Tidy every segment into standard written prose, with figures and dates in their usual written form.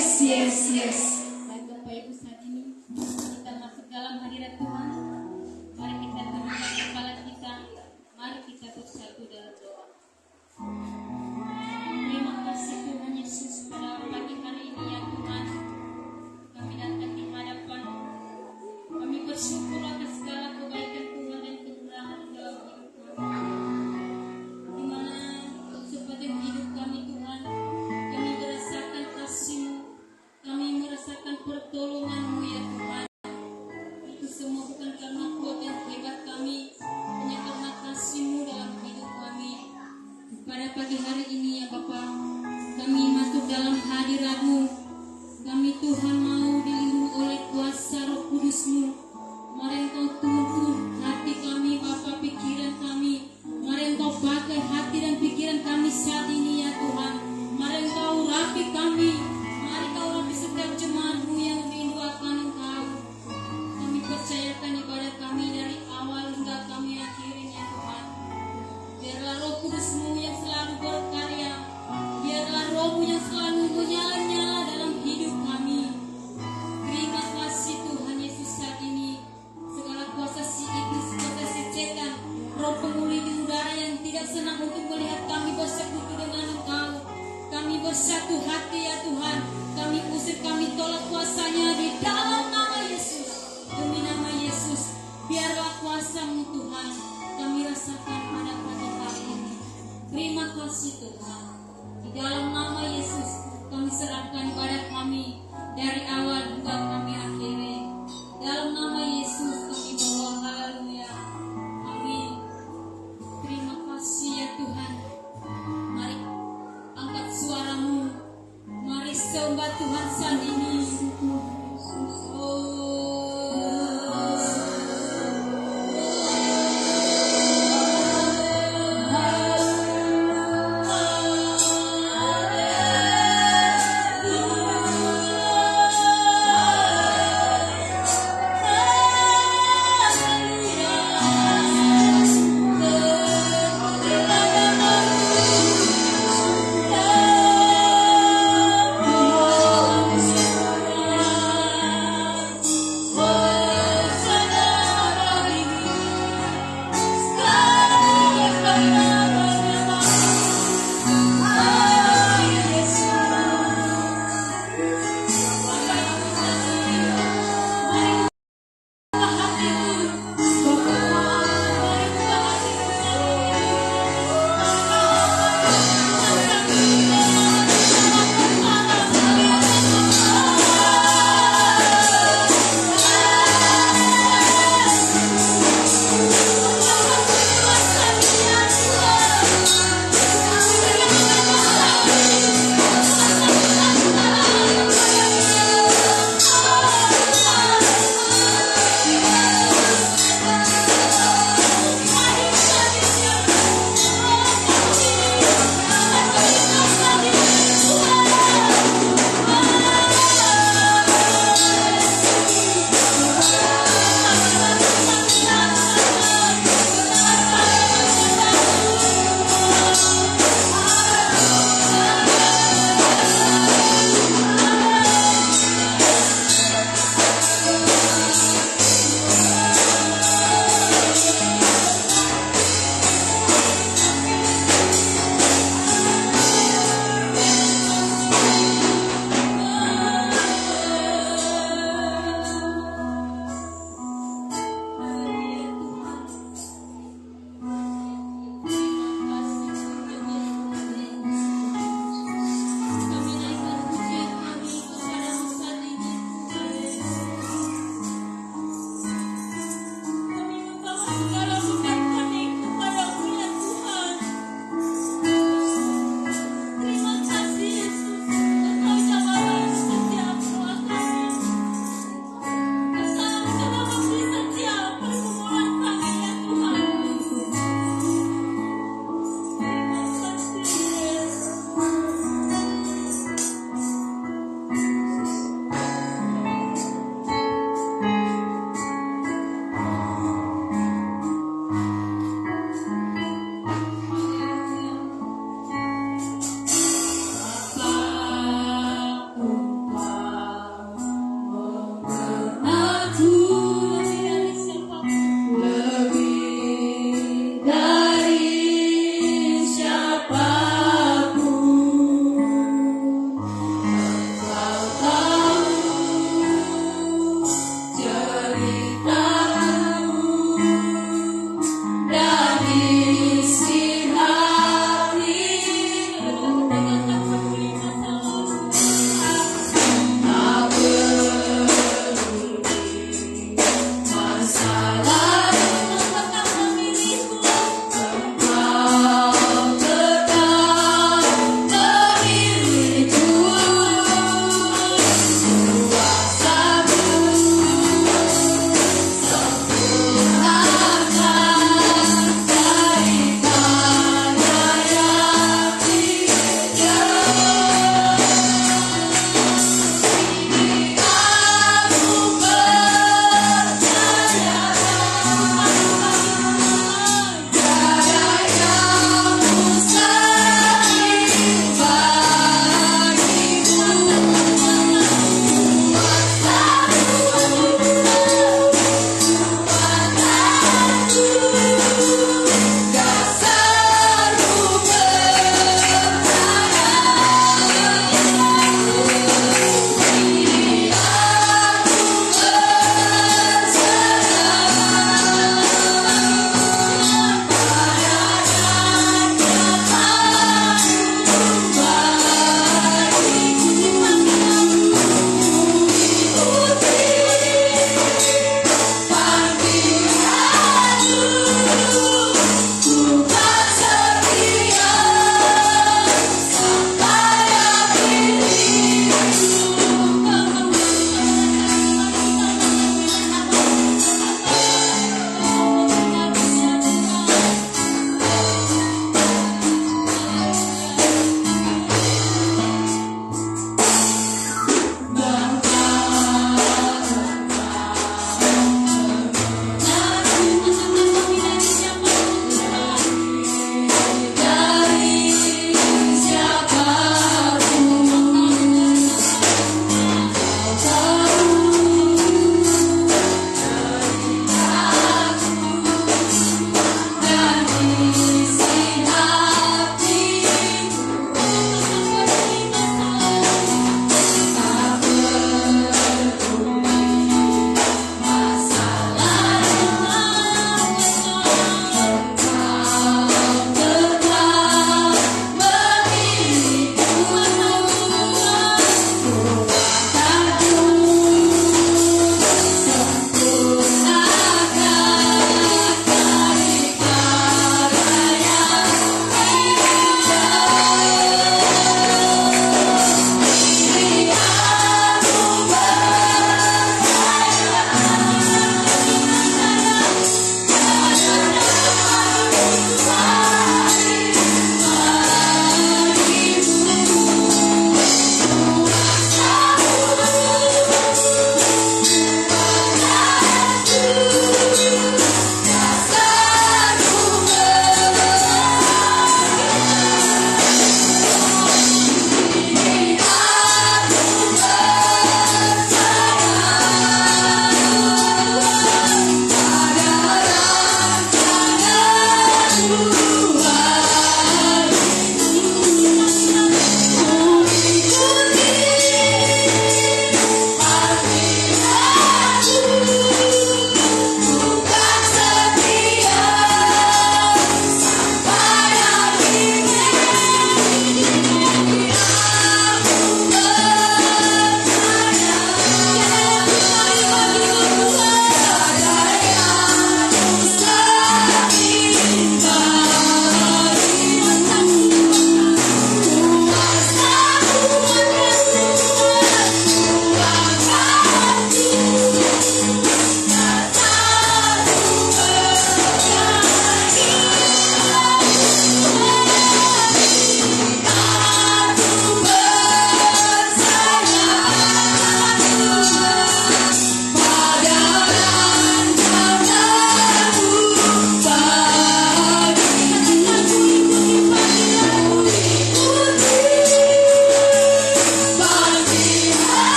Yes. Baik Bapak Ibu, saat ini kita masuk dalam hadirat Tuhan. Mari kita tundukkan kepala kita. Mari kita bersatu dalam doa. Terima kasih Tuhan Yesus, pada pagi hari ini ya Tuhan, kami datang di hadapan. Kami bersyukur atas segala kebaikan Tuhan dan kemurahan dalam hidup kami. Di mana sepanjang hidup kami Tuhan, kami merasakan kasih-Mu, kami merasakan pertolongan-Mu ya Tuhan. Itu semua bukan karena kuat dan hebat kami, hanya karena kasih-Mu dalam hidup kami. Pada pagi hari ini ya Bapa, kami masuk dalam hadirat-Mu. Kami Tuhan mau dilindungi oleh kuasa Roh Kudus-Mu. Mari Engkau tuntun hati kami Bapa, pikiran kami. Mari Engkau pakai hati dan pikiran kami saat ini ya Tuhan. Mari Engkau rapi kami. Mari Engkau rapi setiap jemaat-Mu yang rindu akan Engkau. Kami percayakan ibadah kami dari awal hingga kami akhirnya Tuhan. Biarlah Roh Kudus-Mu yang selalu berkarya. Biarlah Roh-Mu yang selalu menyala-nyala dalam hidup kami. Terima kasih Tuhan Yesus saat ini. Segala kuasa si iblis, kuasa si setan, roh pemuli di udara yang tidak senang untuk melihat kami bersekutu dengan Engkau. Kami bersatu hati ya Tuhan. Kami usir, kami tolak kuasanya di dalam nama Yesus. Demi nama Yesus, biarlah kuasa-Mu Tuhan kami rasakan pada pagi hari ini. Terima kasih Tuhan. Di dalam nama Yesus kami serahkan ibadah kami dari awal hingga kami akhiri. Dalam nama Yesus kami berdoa, haleluya. Amin. Terima kasih ya Tuhan. Mari angkat suaramu. Mari sembah Tuhan saat ini.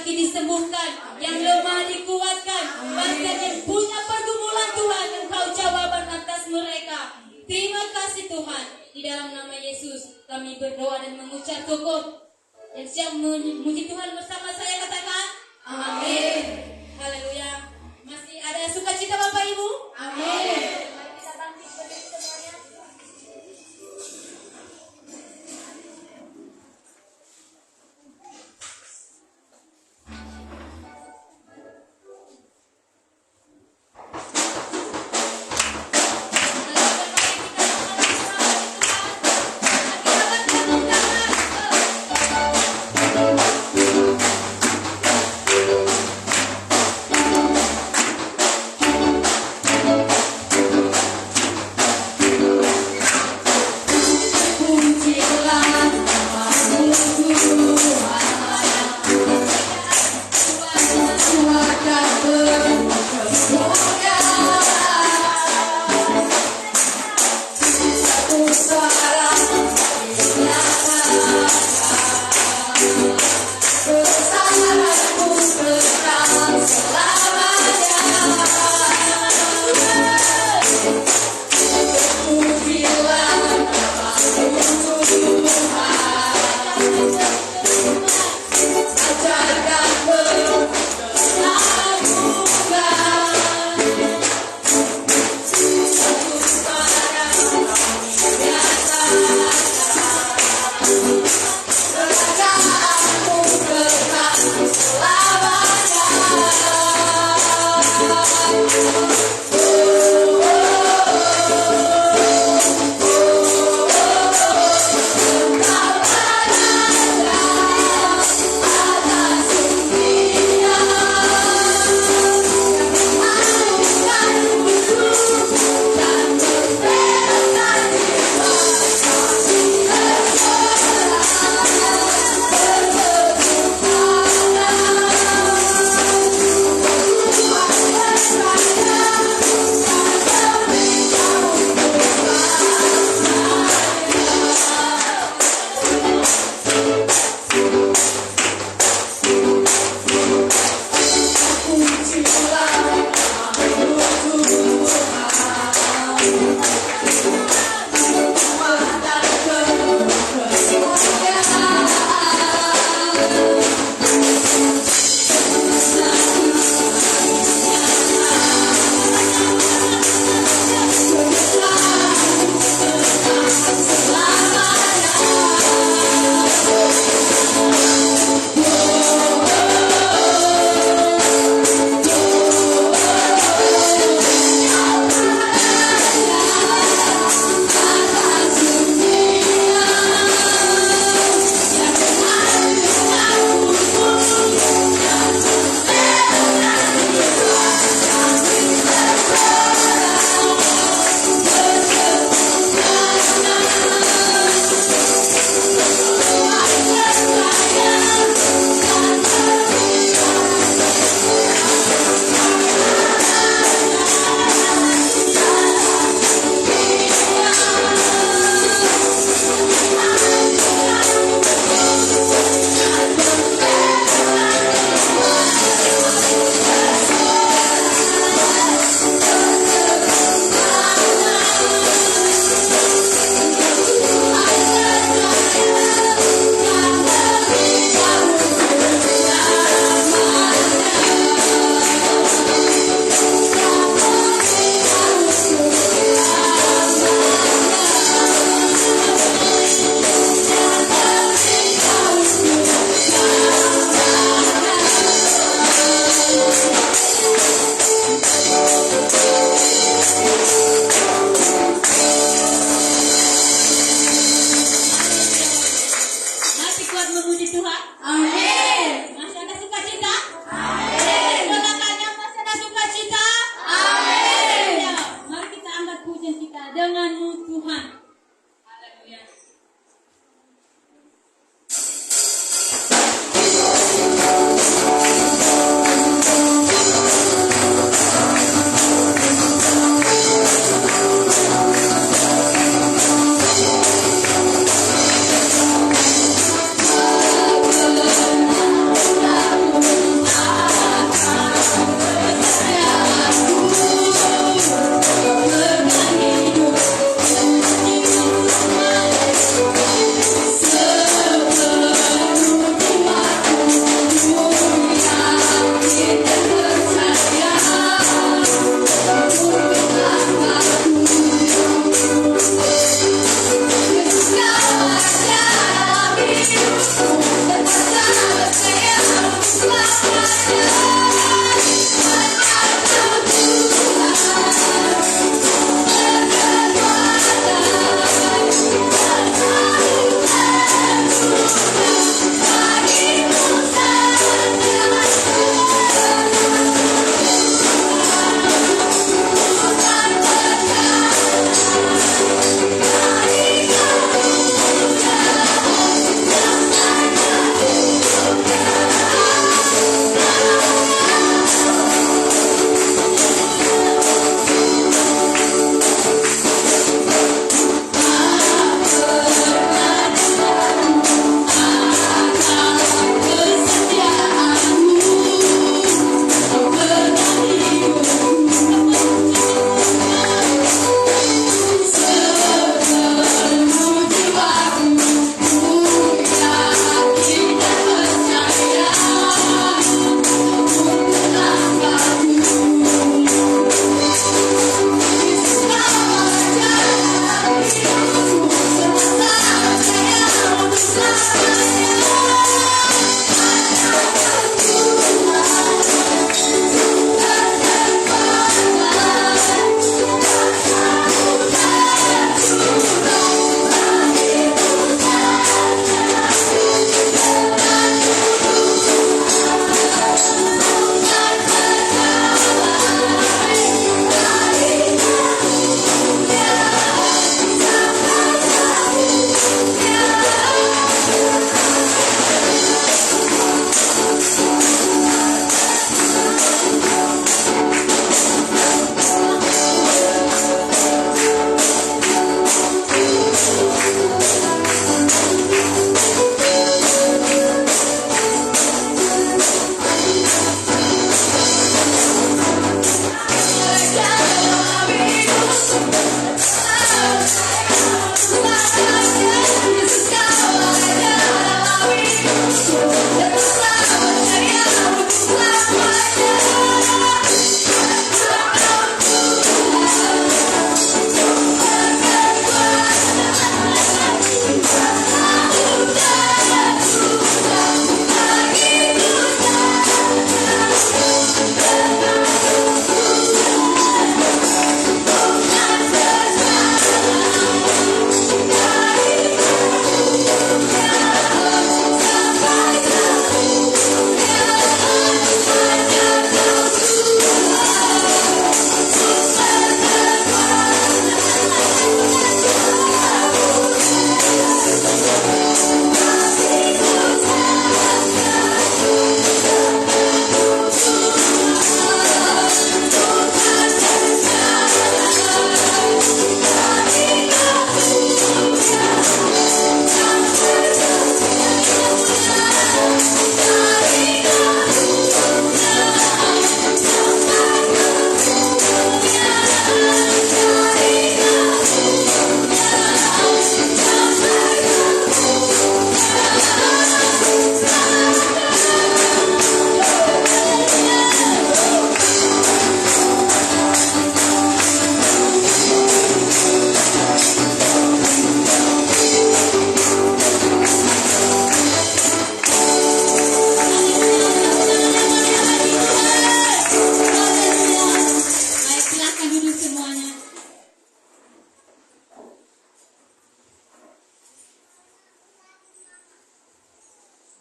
sakit disembuhkan, yang lemah dikuatkan, bahkan yang punya pergumulan Tuhan, Engkau jawaban atas mereka. Terima kasih Tuhan. Di dalam nama Yesus kami berdoa dan mengucap syukur. Yang siap memuji Tuhan bersama saya katakan amin. Haleluya. Masih ada sukacita Bapak Ibu? Amin. Mari kita bangkit berdiri semuanya.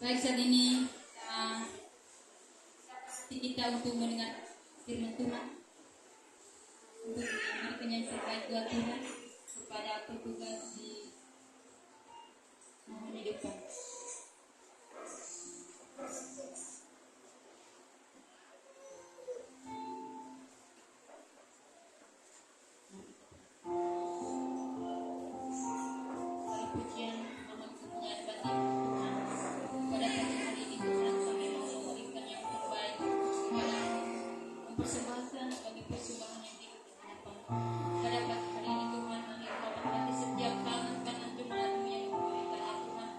Baik, saat ini kita untuk mendengar firman Tuhan, untuk mendengarkan yang terkait buat Tuhan kepada petugas di mohon di depan. Pujian mohon kemuliaan bagi Tuhan. Pada pagi hari ini Tuhan kami mau memberikan yang terbaik kepada mempersembahkan bagi persembahan yang dihadapan. Pada pagi hari ini Tuhan kami berdoa bagi setiap tangan kanan jemaat yang diberikan ya Tuhan.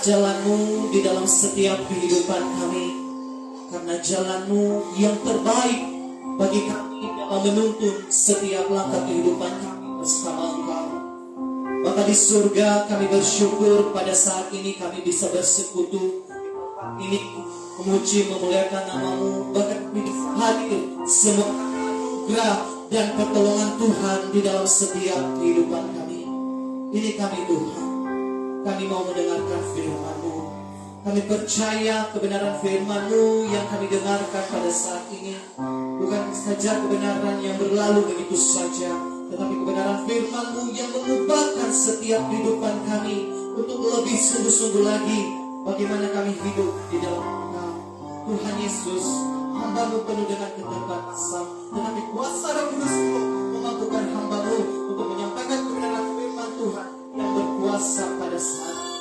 jalan-Mu di dalam setiap kehidupan kami, karena jalan-Mu yang terbaik bagi kami dalam menuntun setiap langkah kehidupan kami bersama Engkau. Maka di surga kami bersyukur pada saat ini kami bisa bersekutu ini, memuji memuliakan nama-Mu, bahkan kami bisa hadir semua anugerah dan pertolongan Tuhan di dalam setiap kehidupan kami. Ini kami Tuhan, kami mau mendengarkan firman-Mu. Kami percaya kebenaran firman-Mu yang kami dengarkan pada saat ini bukan saja kebenaran yang berlalu begitu saja, tetapi kebenaran firman-Mu yang mengubahkan setiap kehidupan kami untuk lebih sungguh-sungguh lagi bagaimana kami hidup di dalam Engkau. Tuhan Yesus, hamba-Mu penuh dengan keterbatasan, tetapi kuasa Roh Kudus-Mu memampukan hamba-Mu untuk menyampaikan kebenaran firman Tuhan yang berkuasa pada saat ini.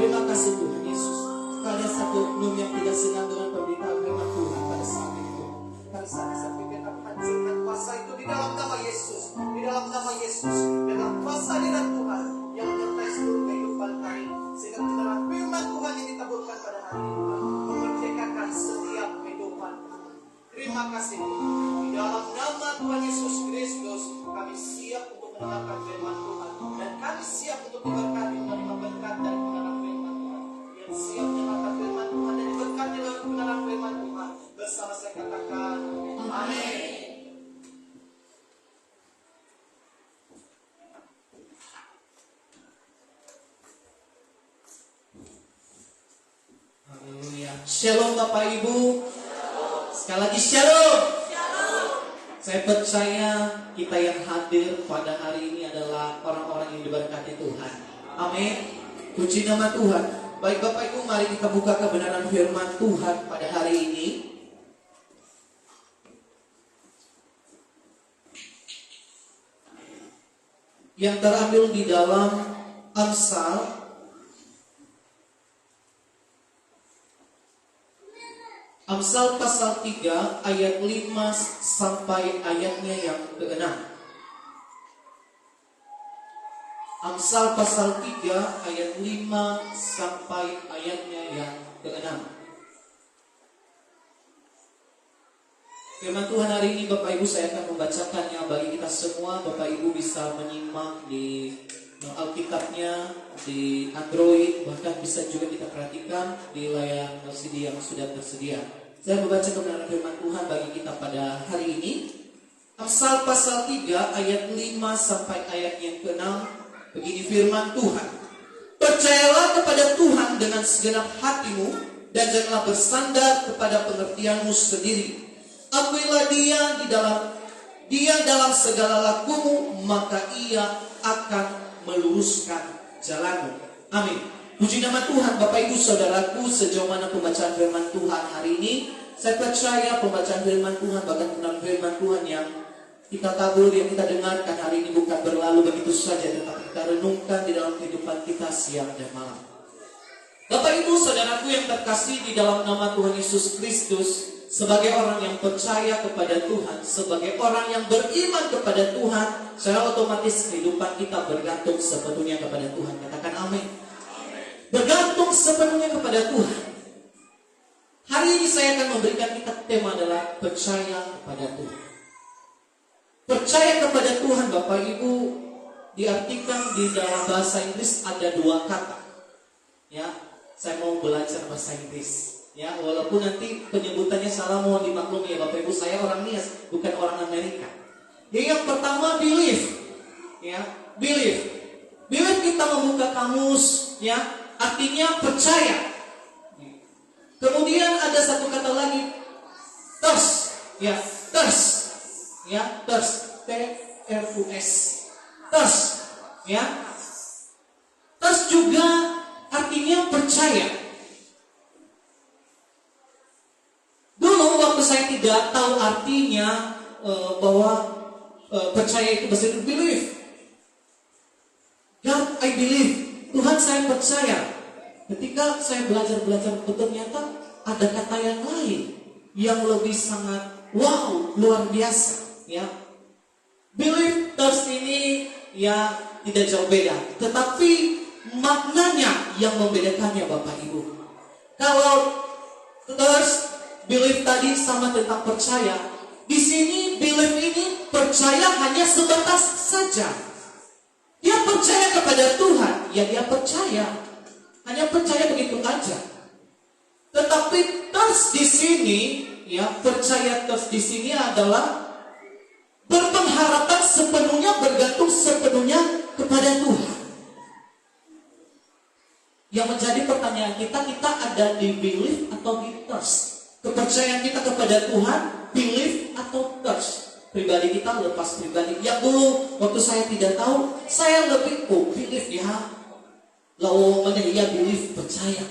Terima kasih Tuhan Yesus. Ada satu oknum yang tidak senang dengan pemberitaan firman Tuhan pada saat itu. Karena saya pikir kami hancurkan kuasa itu di dalam nama Yesus, di dalam nama Yesus, dengan kuasa di dalam Tuhan yang menyertai seluruh kehidupan kami, sehingga kebenaran firman Tuhan yang ditaburkan pada hari ini memerdekakan setiap kehidupan kami. Terima kasih Tuhan. Di dalam nama Tuhan Yesus Kristus kami siap untuk mendengarkan firman Tuhan, dan kami siap untuk diberkati menerima berkat dari kebenaran firman Tuhan. Yang siap mendengarkan firman Tuhan dan diberkati oleh kebenaran firman Tuhan, bersama saya katakan amin. Haleluya. Shalom Bapak Ibu. Sekali lagi shalom. Saya percaya kita yang hadir pada hari ini adalah orang-orang yang diberkati Tuhan. Amin. Puji nama Tuhan. Baik Bapak Ibu, mari kita buka kebenaran firman Tuhan pada hari ini. Yang terambil di dalam Amsal pasal 3 ayat 5 sampai ayatnya yang ke-6. Amsal pasal 3 ayat 5 sampai ayatnya yang ke-6. Firman Tuhan hari ini Bapak Ibu saya akan membacakannya bagi kita semua. Bapak Ibu bisa menyimak di Alkitabnya di Android, bahkan bisa juga kita perhatikan di layar LCD yang sudah tersedia. Saya membaca kebenaran firman Tuhan bagi kita pada hari ini. Amsal pasal 3 ayat 5 sampai ayat yang ke-6. Begini firman Tuhan. Percayalah kepada Tuhan dengan segenap hatimu, dan janganlah bersandar kepada pengertianmu sendiri. Akuilah dia dalam segala lakumu, maka ia akan meluruskan jalanmu. Amin. Puji nama Tuhan. Bapak Ibu Saudaraku, sejauh mana pembacaan firman Tuhan hari ini, saya percaya pembacaan firman Tuhan, bahkan tentang firman Tuhan yang kita tabur, yang kita dengarkan hari ini bukan berlalu begitu saja, tetapi kita renungkan di dalam kehidupan kita siang dan malam. Bapak Ibu Saudaraku yang terkasih di dalam nama Tuhan Yesus Kristus, sebagai orang yang percaya kepada Tuhan, sebagai orang yang beriman kepada Tuhan, secara otomatis kehidupan kita bergantung sepenuhnya kepada Tuhan. Katakan amin. Bergantung sepenuhnya kepada Tuhan. Hari ini saya akan memberikan kita tema adalah percaya kepada Tuhan. Percaya kepada Tuhan Bapak Ibu diartikan di dalam bahasa Inggris ada dua kata. Ya, saya mau belajar bahasa Inggris. Ya, walaupun nanti penyebutannya salah mohon dimaklumi ya Bapak Ibu, saya orang Nias, bukan orang Amerika. Yang pertama believe. Ya, believe. Believe kita membuka kamus, ya, artinya percaya. Kemudian ada satu kata lagi, trust. Ya, trust. Ya, trust. T-R-U-S. Trust. Ya. Trust juga artinya percaya. Saya tidak tahu artinya bahwa percaya itu bahasa Inggris believe. God, I believe. Tuhan, saya percaya. Ketika saya belajar ternyata ada kata yang lain yang lebih sangat wow, luar biasa. Ya, believe, trust ini ya tidak jauh beda, tetapi maknanya yang membedakannya Bapak Ibu. Kalau terus belief tadi sama tentang percaya, di sini belief ini percaya hanya sebatas saja. Dia percaya kepada Tuhan, ya dia percaya, hanya percaya begitu aja. Tetapi terus di sini, ya percaya terus di sini adalah berpengharapan sepenuhnya, bergantung sepenuhnya kepada Tuhan. Yang menjadi pertanyaan kita ada di belief atau di trust? Kepercayaan kita kepada Tuhan, belief atau trust? Pribadi kita lepas pribadi. Yang dulu waktu saya tidak tahu, saya lebih belief ya. Lalu ya belief, percaya.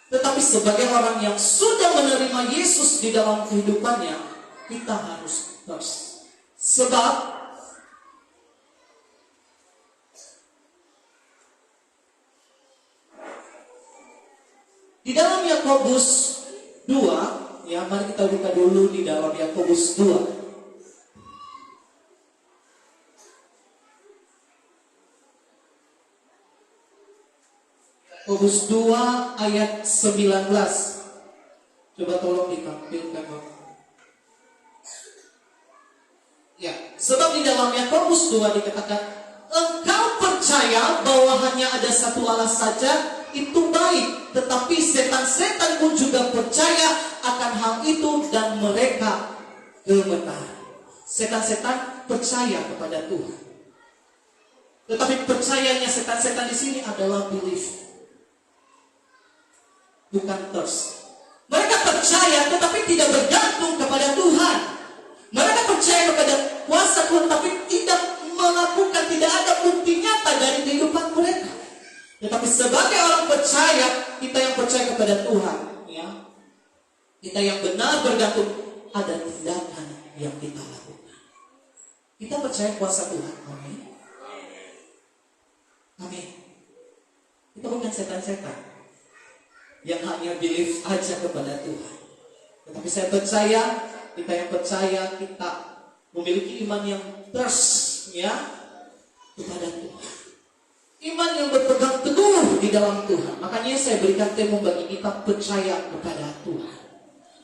Tetapi sebagai orang yang sudah menerima Yesus di dalam kehidupannya, kita harus trust. Sebab di dalam Yakobus 2, ya mari kita buka dulu di dalam Yakobus 2. Yakobus 2 ayat 19. Coba tolong ditampilkan, Bapak. Ya, sebab di dalam Yakobus 2 dikatakan, engkau percaya bahwa hanya ada satu Allah saja, itu baik, tetapi setan-setan pun juga percaya akan hal itu dan mereka gemetar. Setan-setan percaya kepada Tuhan. Tetapi percayanya setan-setan di sini adalah belief, bukan trust. Mereka percaya tetapi tidak bergantung kepada Tuhan. Mereka percaya kepada kuasa Tuhan tapi tidak melakukan, tidak ada bukti nyata dari kehidupan mereka. Tetapi sebagai orang percaya, kita yang percaya kepada Tuhan, ya, kita yang benar bergantung, ada tindakan yang kita lakukan. Kita percaya kuasa Tuhan. Amin. Amin. Kita bukan setan-setan yang hanya believe aja kepada Tuhan. Tetapi saya percaya, kita yang percaya, kita memiliki iman yang trust, ya, kepada Tuhan. Iman yang berpegang teguh di dalam Tuhan. Makanya saya berikan tema bagi kita, percaya kepada Tuhan.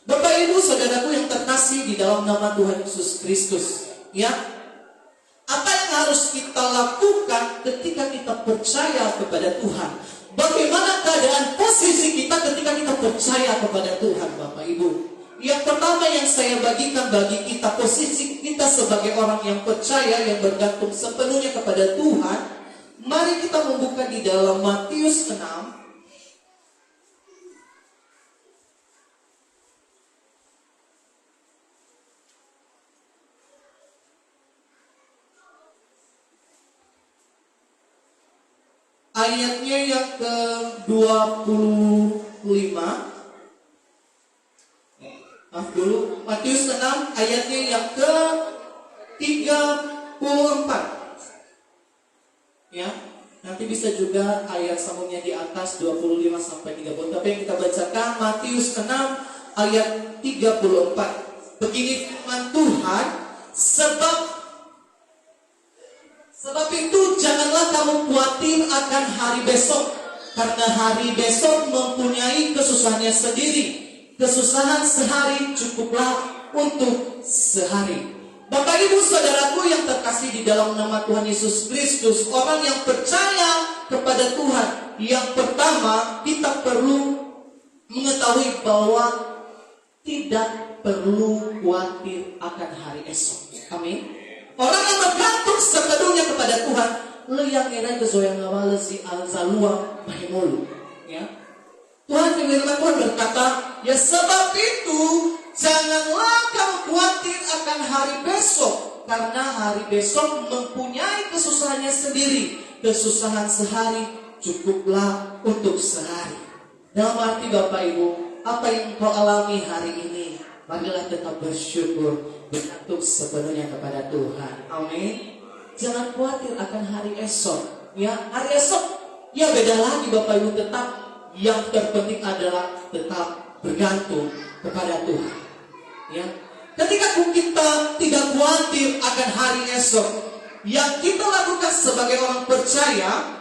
Bapak Ibu saudaraku yang terkasih di dalam nama Tuhan Yesus Kristus, ya, apa yang harus kita lakukan ketika kita percaya kepada Tuhan? Bagaimana keadaan posisi kita ketika kita percaya kepada Tuhan, Bapak Ibu? Yang pertama yang saya bagikan bagi kita, posisi kita sebagai orang yang percaya, yang bergantung sepenuhnya kepada Tuhan. Mari kita membuka di dalam Matius 6. Ayatnya yang ke-25. Maaf dulu, Matius 6 ayatnya yang ke-34. Ya, nanti bisa juga ayat sambungnya di atas 25 sampai 30. Tapi yang kita bacakan Matius 6 ayat 34. Begini firman Tuhan, sebab itu janganlah kamu khawatir akan hari besok, karena hari besok mempunyai kesusahannya sendiri. Kesusahan sehari cukuplah untuk sehari. Bapak Ibu saudaraku yang terkasih di dalam nama Tuhan Yesus Kristus, orang yang percaya kepada Tuhan, yang pertama kita perlu mengetahui bahwa tidak perlu khawatir akan hari esok. Amin. Orang yang bergantung sepenuhnya kepada Tuhan, leyang erai kesoyang awal si alzalua mahimulu. Ya. Tuhan firman Tuhan berkata, ya sebab itu janganlah kamu khawatir akan hari besok, karena hari besok mempunyai kesusahannya sendiri. Kesusahan sehari cukuplah untuk sehari. Dalam arti Bapak Ibu, apa yang kau alami hari ini, marilah tetap bersyukur, bergantung sepenuhnya kepada Tuhan. Amin. Jangan khawatir akan hari esok. Ya, hari esok, ya beda lagi Bapak Ibu, tetap yang terpenting adalah tetap bergantung kepada Tuhan. Ya, ketika kita tidak khawatir akan hari esok, yang kita lakukan sebagai orang percaya,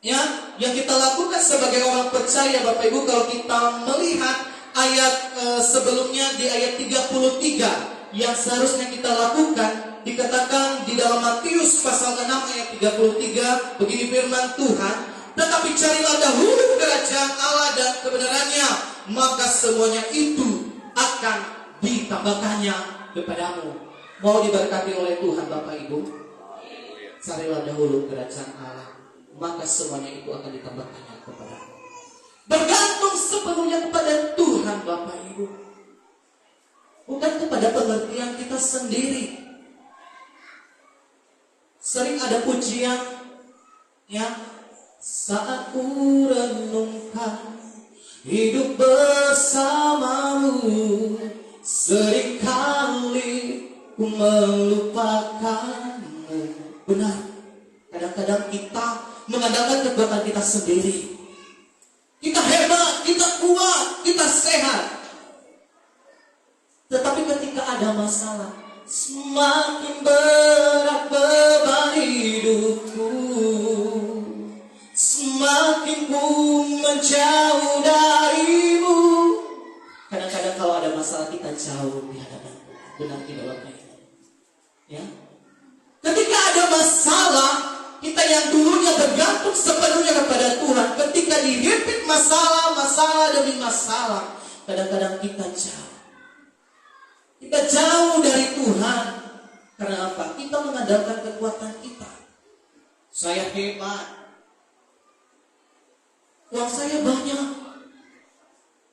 Ya, yang kita lakukan sebagai orang percaya Bapak Ibu, kalau kita melihat ayat sebelumnya di ayat 33 yang seharusnya kita lakukan, dikatakan di dalam Matius pasal 6 ayat 33, begini firman Tuhan, tetapi carilah dahulu kerajaan Allah dan kebenarannya, maka semuanya itu akan ditambahkannya kepadamu. Mau diberkati oleh Tuhan Bapak Ibu? Carilah dahulu kerajaan Allah, maka semuanya itu akan ditambahkannya kepadamu. Bergantung sepenuhnya kepada Tuhan Bapak Ibu, bukan kepada pengertian kita sendiri. Sering ada pujian, ya, saat ku renungkan hidup bersamamu, seringkali ku melupakanmu. Benar, kadang-kadang kita mengandalkan kekuatan kita sendiri. Kita hebat, kita kuat, kita sehat. Tetapi ketika ada masalah, semakin berat beban hidupku, semakin ku menjauh darimu. Kadang-kadang kalau ada masalah kita jauh di hadapan Tuhan. Benar tidak Bapak? Ya. Ketika ada masalah, kita yang dulunya bergantung sepenuhnya kepada Tuhan, ketika dihimpit masalah demi masalah, kadang-kadang kita jauh. Kita jauh dari Tuhan. Karena apa? Kita mengandalkan kekuatan kita. Saya hebat, uang saya banyak.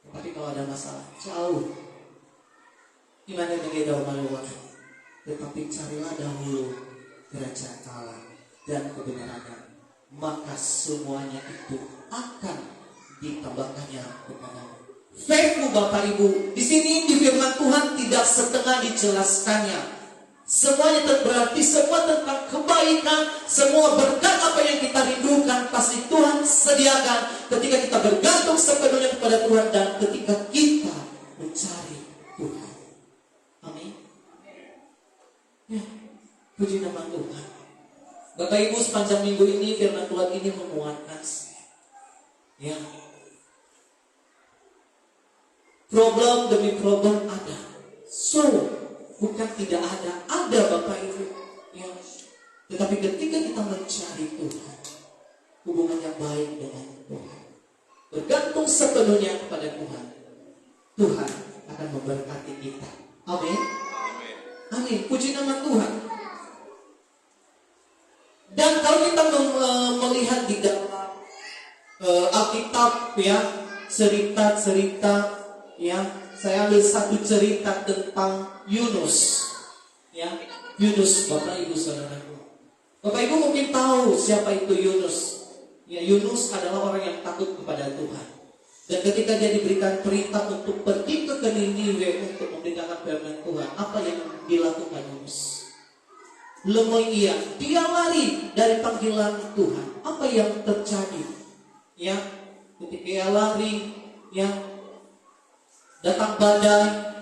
Tapi kalau ada masalah, jauh. Gimana dengan daun. Tetapi carilah dahulu kerajaan Allah dan kebenarannya, maka semuanya itu akan ditambahkannya kepadamu. Faithmu Bapak Ibu, di sini di firman Tuhan tidak setengah dijelaskannya. Semuanya berarti semua tentang kebaikan, semua berkat apa yang kita rindukan pasti Tuhan sediakan ketika kita bergantung sepenuhnya kepada Tuhan dan ketika kita mencari Tuhan. Amin. Ya, puji nama Tuhan. Bapak Ibu, sepanjang minggu ini firman Tuhan ini menguatkan saya. Ya. Problem demi problem ada. So, bukan tidak ada Bapak Ibu. Ya. Tetapi ketika kita mencari Tuhan, hubungan yang baik dengan Tuhan, bergantung sepenuhnya kepada Tuhan, Tuhan akan memberkati kita. Amin. Amin. Puji nama Tuhan. Dan kalau kita melihat di dalam Alkitab, ya, cerita-cerita, ya, saya ambil satu cerita tentang Yunus, ya, Yunus, Bapak Ibu saudaraku. Bapak Ibu mungkin tahu siapa itu Yunus. Ya, Yunus adalah orang yang takut kepada Tuhan. Dan ketika dia diberikan perintah untuk pergi ke Niniwe untuk memberitakan firman Tuhan, apa yang dilakukan Yunus? Lemui dia lari dari panggilan Tuhan. Apa yang terjadi? Ya, ketika dia lari, ya, datang badai,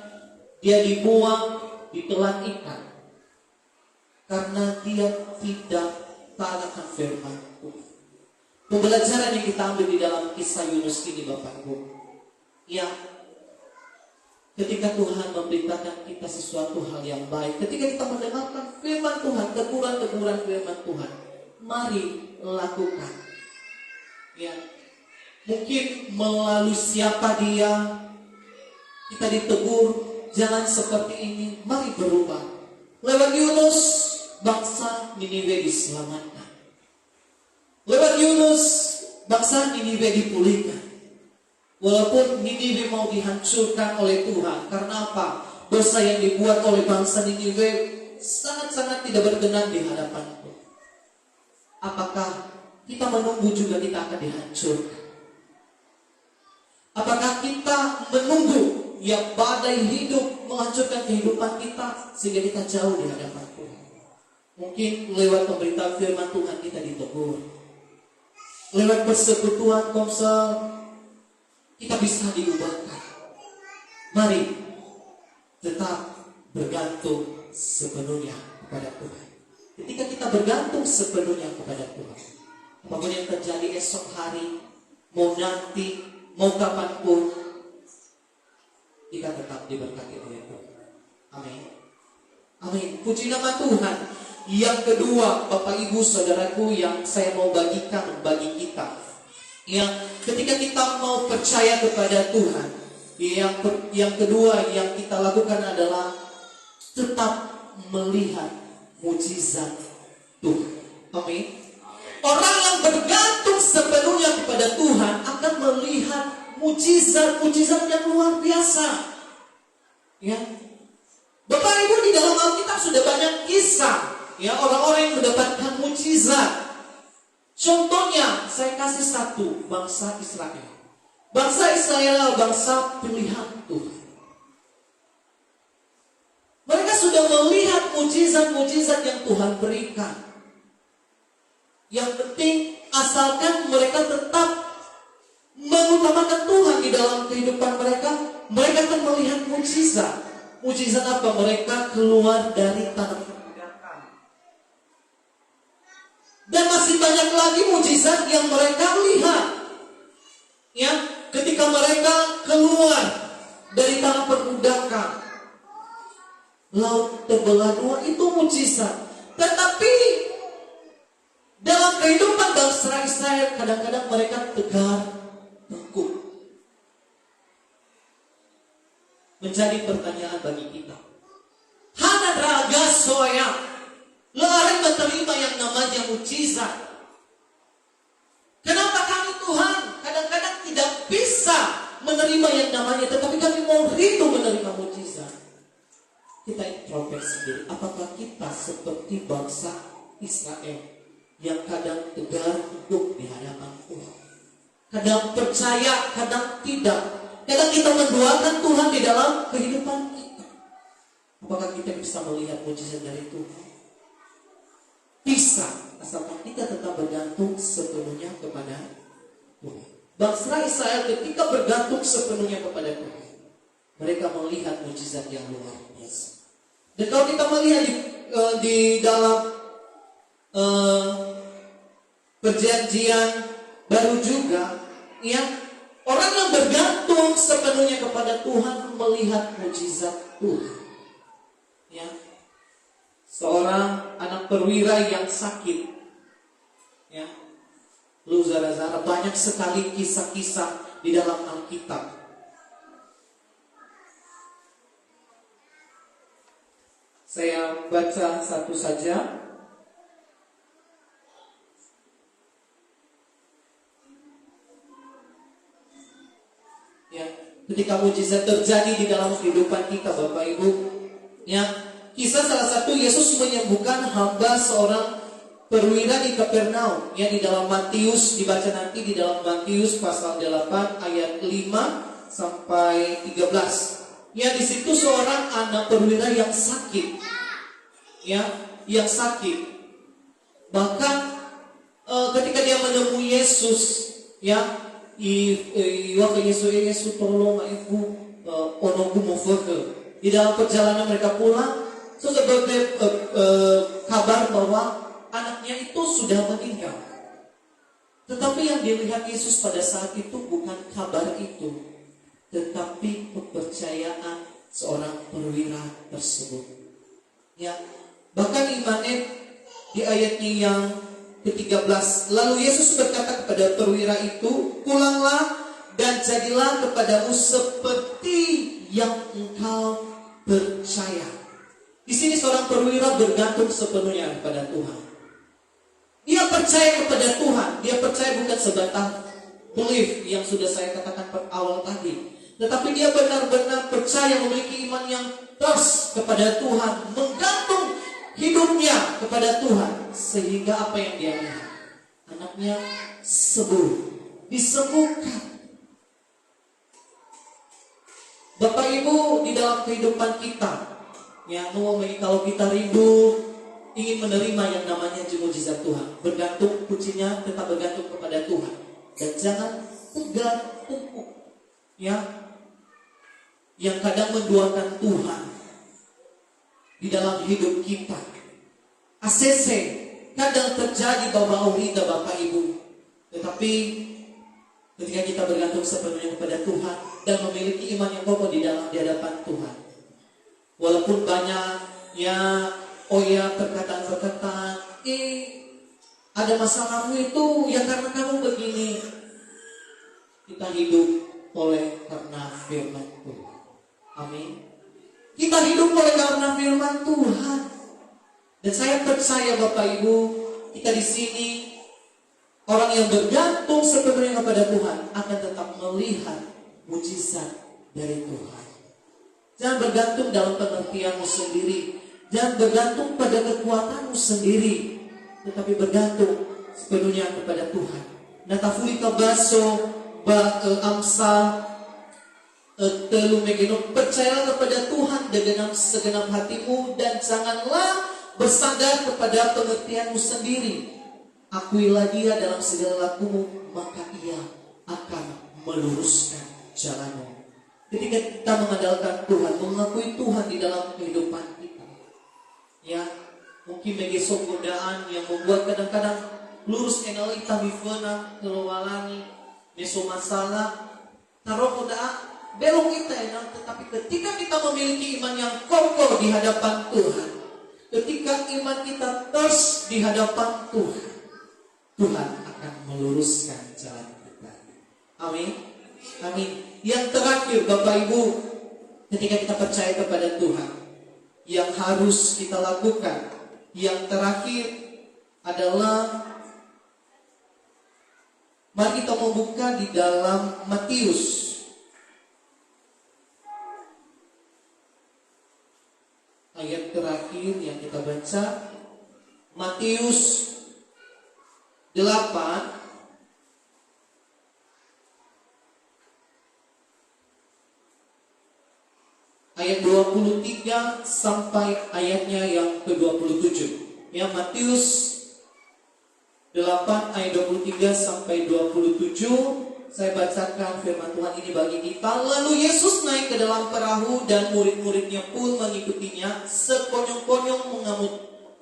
dia dibuang, ditelan ikan, karena dia tidak taat akan firman Tuhan. Pembelajaran yang kita ambil di dalam kisah Yunus ini Bapak Ibu, ya, ketika Tuhan memberitakan kita sesuatu hal yang baik, ketika kita mendengarkan firman Tuhan, teguran-teguran firman Tuhan, mari lakukan. Ya, mungkin melalui siapa dia, kita ditegur, jangan seperti ini, mari berubah. Lewat Yunus, bangsa Niniwe diselamatkan. Lewat Yunus, bangsa Niniwe dipulihkan. Walaupun Niniwe mau dihancurkan oleh Tuhan, karena apa? Dosa yang dibuat oleh bangsa Niniwe sangat-sangat tidak berkenan di hadapan Tuhan. Apakah kita menunggu juga kita akan dihancurkan? Apakah kita menunggu ya badai hidup menghancurkan kehidupan kita sehingga kita jauh di hadapan Tuhan? Mungkin lewat pemberitaan firman Tuhan kita ditegur, lewat persekutuan komsel kita bisa diubahkan. Mari tetap bergantung sepenuhnya kepada Tuhan. Ketika kita bergantung sepenuhnya kepada Tuhan, apapun yang terjadi esok hari, mau nanti, mau kapanpun, kita tetap diberkati oleh Tuhan. Amin. Amin. Puji nama Tuhan. Yang kedua, Bapak Ibu Saudaraku, yang saya mau bagikan bagi kita, yang ketika kita mau percaya kepada Tuhan, yang kedua yang kita lakukan adalah tetap melihat mujizat Tuhan. Amin. Orang yang bergantung sepenuhnya kepada Tuhan akan melihat mujizat-mujizat yang luar biasa. Ya. Bapak Ibu, di dalam Alkitab sudah banyak kisah, ya, orang-orang yang mendapatkan mujizat. Contohnya, saya kasih satu, bangsa Israel. Bangsa Israel adalah bangsa pilihan Tuhan. Mereka sudah melihat mujizat-mujizat yang Tuhan berikan. Yang penting asalkan mereka tetap mengutamakan Tuhan di dalam kehidupan mereka, mereka akan melihat mujizat. Mujizat apa? Mereka keluar dari tanah perbudakan. Dan masih banyak lagi mujizat yang mereka lihat. Ya, ketika mereka keluar dari tanah perbudakan, laut terbelah dua, itu mujizat. Tetapi dalam kehidupan bangsa Israel, kadang-kadang mereka tegar tengkuk. Menjadi pertanyaan bagi kita, hana raga soya larang menerima yang namanya mujizat. Kenapa kami Tuhan kadang-kadang tidak bisa menerima yang namanya, tetapi kami mau rindu menerima mujizat? Kita introspeksi diri, apakah kita seperti bangsa Israel yang kadang tegar tunduk di hadapan Tuhan, kadang percaya, kadang tidak, kadang kita menduakan Tuhan di dalam kehidupan kita? Apakah kita bisa melihat mujizat dari Tuhan? Bisa, asalkan kita tetap bergantung sepenuhnya kepada Tuhan. Bangsa Israel ketika bergantung sepenuhnya kepada Tuhan, mereka melihat mujizat yang luar biasa. Dan kalau kita melihat di dalam perjanjian baru juga, ya, orang yang bergantung sepenuhnya kepada Tuhan melihat mujizat Tuhan. Ya, seorang anak perwira yang sakit, ya, Zara, banyak sekali kisah-kisah di dalam Alkitab. Saya baca satu saja. Ya, ketika mujizat terjadi di dalam kehidupan kita, Bapak Ibu, ya, kisah salah satu Yesus menyembuhkan hamba seorang perwira di Kapernaum. Ya, di dalam Matius, dibaca nanti di dalam Matius pasal 8 ayat 5 sampai 13. Ya, di situ seorang anak perwira yang sakit, ya, yang sakit. Bahkan ketika dia menemui Yesus, ya, Yesus tolong aku, onoku mau foke. Di dalam perjalanan mereka pulang, sebagai kabar bahwa anaknya itu sudah meninggal. Tetapi yang dilihat Yesus pada saat itu bukan kabar itu, tetapi kepercayaan seorang perwira tersebut. Ya, bahkan Imanet di ayatnya yang ke-13, lalu Yesus berkata kepada perwira itu, pulanglah dan jadilah kepadamu seperti yang engkau percaya. Di sini seorang perwira bergantung sepenuhnya kepada Tuhan. Dia percaya kepada Tuhan. Dia percaya bukan sebatas belief yang sudah saya katakan pada awal tadi, tetapi dia benar-benar percaya, memiliki iman yang terus kepada Tuhan, menggantung hidupnya kepada Tuhan, sehingga apa yang dia lihat, anaknya sembuh, disembuhkan. Bapak Ibu, di dalam kehidupan kita, ya, kalau kita rindu ingin menerima yang namanya mujizat Tuhan, bergantung, kuncinya tetap bergantung kepada Tuhan, dan jangan tegar tengkuk, ya, yang kadang menduakan Tuhan di dalam hidup kita. ACC kadang terjadi Bapak Ibu, Tetapi ketika kita bergantung sepenuhnya kepada Tuhan dan memiliki iman yang kokoh di hadapan Tuhan, walaupun banyaknya perkataan-perkataan, ada masalahmu itu ya karena kamu begini. Kita hidup oleh karena firman Tuhan. Amin. Kita hidup oleh karena firman Tuhan. Dan saya percaya Bapak Ibu, kita di sini orang yang bergantung sepenuhnya kepada Tuhan akan tetap melihat mujizat dari Tuhan. Jangan bergantung dalam pengertianmu sendiri. Jangan bergantung pada kekuatanmu sendiri, tetapi bergantung sepenuhnya kepada Tuhan. Natafuli kabaso Amsal telu megenok, percayalah kepada Tuhan dengan segenap hatimu dan janganlah bersandar kepada pengertianmu sendiri. Akuilah Dia dalam segala lakumu, maka Ia akan meluruskan jalanmu. Ketika kita mengandalkan Tuhan, mengakui Tuhan di dalam kehidupan kita, ya mungkin megesok godaan yang membuat kadang-kadang lurus enalita bifena kelualangi meso masalah taruh godaan belok kita ya, tetapi ketika kita memiliki iman yang kokoh di hadapan Tuhan, ketika iman kita terus di hadapan Tuhan, Tuhan akan meluruskan jalan kita. Amin. Amin. Yang terakhir Bapak Ibu, ketika kita percaya kepada Tuhan, yang harus kita lakukan, yang terakhir adalah mari kita membuka di dalam Matius ayat terakhir yang kita baca, Matius 8 ayat 23 sampai ayatnya yang ke-27. Ya, Matius 8 ayat 23 sampai 27. Saya bacakan firman Tuhan ini bagi kita. Lalu Yesus naik ke dalam perahu dan murid-muridnya pun mengikutinya. Sekonyong-konyong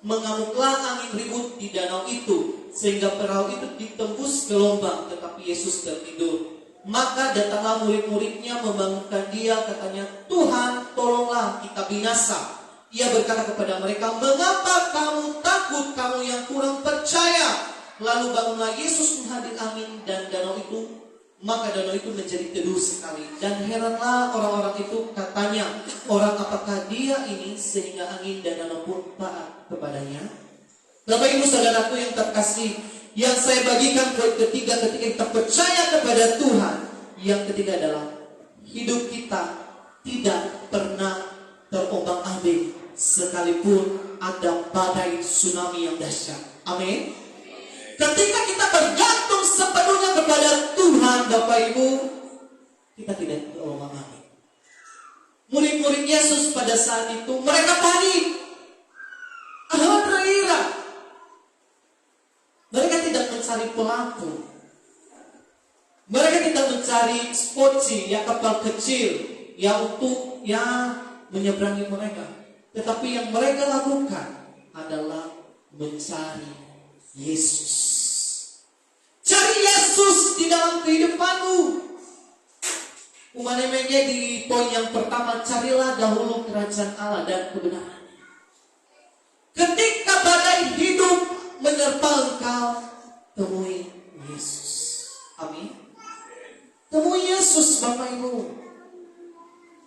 mengamuklah angin ribut di danau itu, sehingga perahu itu ditembus gelombang, tetapi Yesus tertidur. Maka datanglah murid-muridnya membangunkan Dia, katanya, Tuhan, tolonglah kita binasa. Ia berkata kepada mereka, mengapa kamu takut, kamu yang kurang percaya? Lalu bangunlah Yesus menghadiri angin dan danau itu, maka danau itu menjadi teduh sekali. Dan heranlah orang-orang itu, katanya, orang apakah Dia ini sehingga angin dan danau pun taat kepadanya? Bapak Ibu saudaraku yang terkasih, yang saya bagikan poin ketiga ketika kita percaya kepada Tuhan, yang ketiga adalah hidup kita tidak pernah terombang-ambing sekalipun ada badai tsunami yang dahsyat. Amin. Ketika kita bergantung sepenuhnya kepada Tuhan, Bapak Ibu, kita tidak terombang-ambing. Murid-murid Yesus pada saat itu mereka panik. Mereka tidak mencari pelaku. Mereka tidak mencari spotsi, ya kapal kecil, ya untuk menyeberangi mereka. Tetapi yang mereka lakukan adalah mencari Yesus. Cari Yesus di dalam kehidupanmu. Umanemenya di poin yang pertama, carilah dahulu kerajaan Allah dan kebenaran. Ketika badai hidup menerpa engkau, temui Yesus. Amin. Temui Yesus, Bapak Ibu.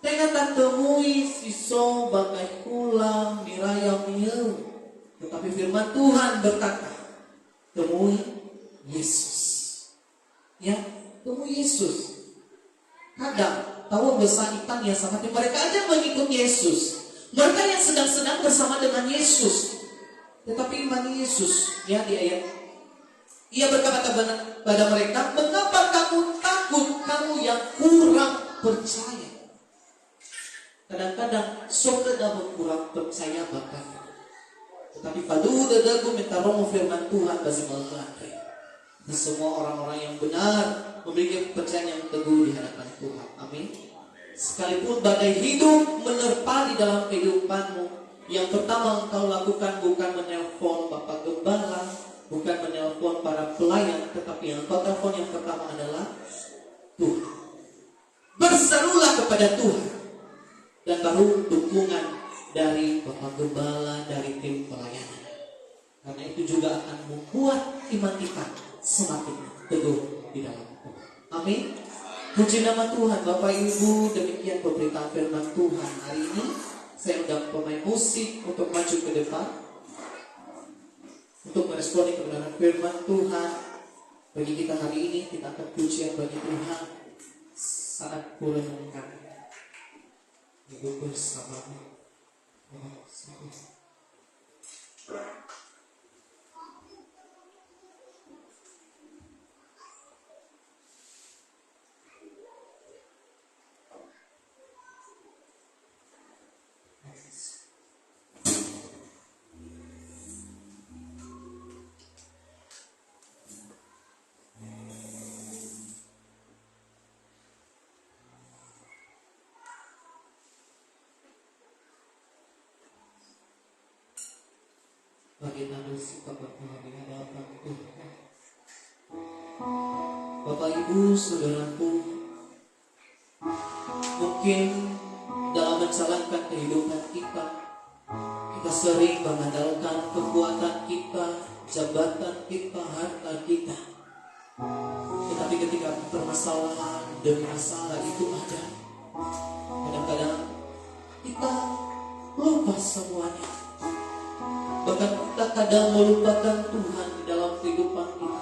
Tengah temui siso bagai kulang miraya miu. Tetapi firman Tuhan berkata, temui Yesus. Ya, temui Yesus. Kadang tahu besar ikan yang sama mereka aja mengikut Yesus. Mereka yang sedang-sedang bersama dengan Yesus. Tetapi iman Yesus, ya di ayat, Ia berkata kepada mereka, mengapa kamu takut, kamu yang kurang percaya? Kadang-kadang sudah kurang percaya bahkan. Tetapi pada dadaku minta romo firman Tuhan bagi melengkapi. Semua orang-orang yang benar memiliki kepercayaan yang teguh di hadapan Tuhan. Amin. Sekalipun badai hidup menerpa di dalam kehidupanmu, yang pertama engkau lakukan bukan menelpon Bapak Gembala, bukan menelpon para pelayan, tetapi yang engkau itu juga akan membuat iman kita semakin teguh di dalam Tuhan. Amin. Puji nama Tuhan. Bapak Ibu, demikian pemberitaan firman Tuhan hari ini. Saya undang pemain musik untuk maju ke depan untuk meresponi kebenaran firman Tuhan bagi kita hari ini. Kita akan pujian bagi Tuhan saat kurenungkan hidup bersamamu. Bagaimana bersikap Bapak di hadapan Tuhan. Bapak Ibu Saudaraku, mungkin dalam menjalankan kehidupan kita sering mengandalkan kekuatan kita, jabatan kita, harta kita. Tetapi ketika permasalahan demi masalah itu ada, kadang-kadang kita lupa semuanya. Bahkan kita kadang melupakan Tuhan di dalam kehidupan kita.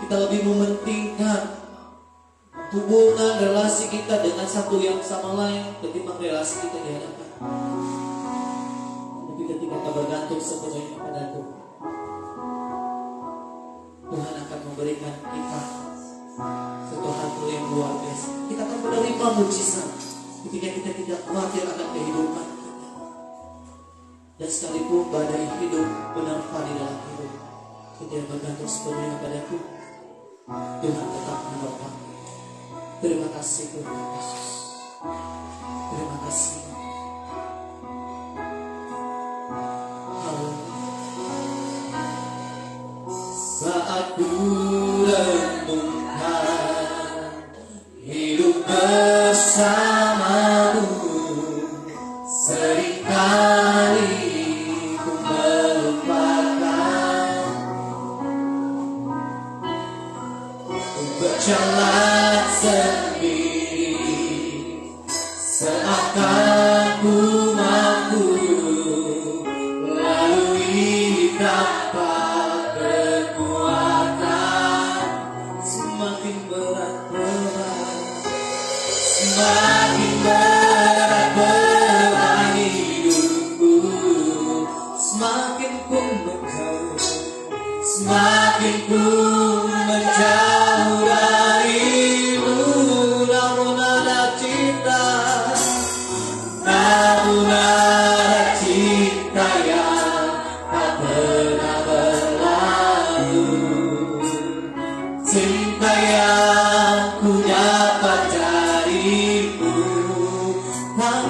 Kita lebih mementingkan hubungan relasi kita dengan satu yang sama lain ketimbang relasi kita di hadapan. Tapi ketika kita bergantung sepenuhnya kepada Tuhan, Tuhan akan memberikan kita satu hal yang luar biasa. Kita akan menerima mujizat ketika kita tidak khawatir akan kehidupan kita. Dan sekalipun badai hidup menerpa di dalam hidup, kita bergantung sepenuhnya pada Tuhan, Tuhan tetap menopang. Terima kasih Tuhan Yesus. Terima kasih. Saat ku renungkan hidup bersamamu, seringkali ku melupakan, ku berjalan sendiri, seakan ku mampu lalui tanpa kekuatan. Semakin berat, semakin berat hidupku, semakin ku menjauh, semakin ku menjauh darimu. Namun ada cinta, namun ada cinta yang tak pernah berlalu. Cinta yang ku dapat darimu tak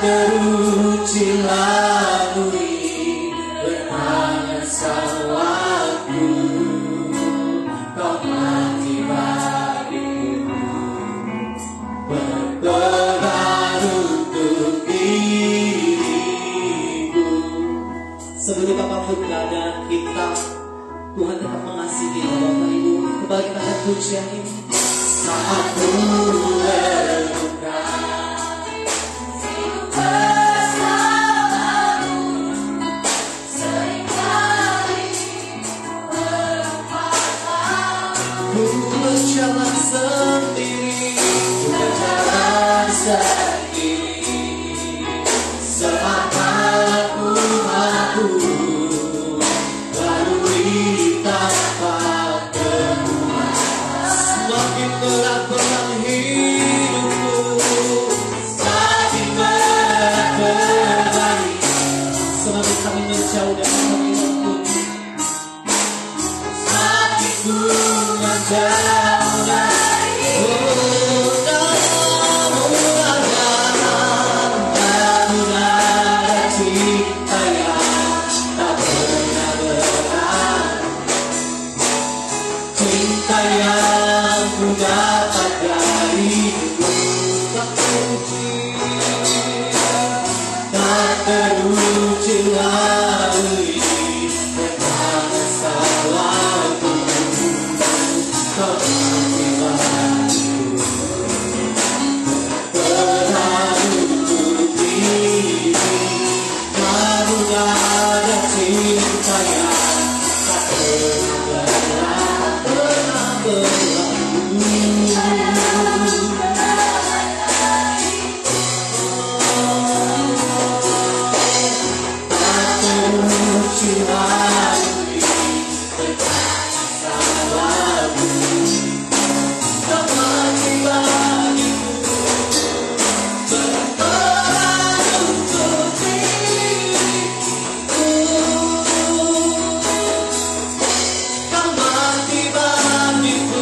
teruji lalui bertanya waktu. Kau mati bagiku, berkorban untuk diriku. Seburuk apapun keadaan kita, Tuhan tetap mengasihi Bapak Ibu. Kembali kita akan pujian ini. Saat ku renungkan hidup bersamamu, seringkali melupakan. Ku berjalan sendiri, ku berjalan sendiri, seakan ku mampu lalui tanpa kekuatan. Semakin berat beban hidup, Tuhan salahku, kau mati bagiku, berkorban untuk diriku. Kau mati bagiku,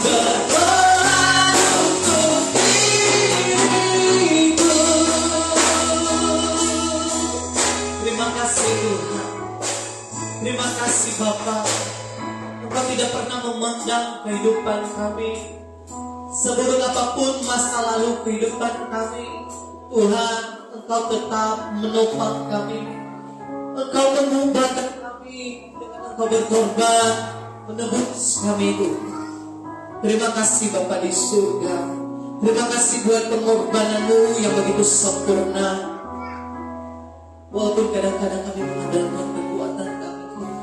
berkorban untuk diriku. Terima kasih Tuhan. Terima kasih Bapa. Engkau tidak pernah memandang kehidupan kami, seburuk apapun masa lalu kehidupan kami. Tuhan, Engkau tetap menopang kami. Engkau mengubahkan kami dengan Engkau berkorban menebus kami Tuhan. Terima kasih Bapa di surga. Terima kasih buat pengorbanan-Mu yang begitu sempurna. Walaupun kadang-kadang kami mengandalkan kekuatan kami Tuhan,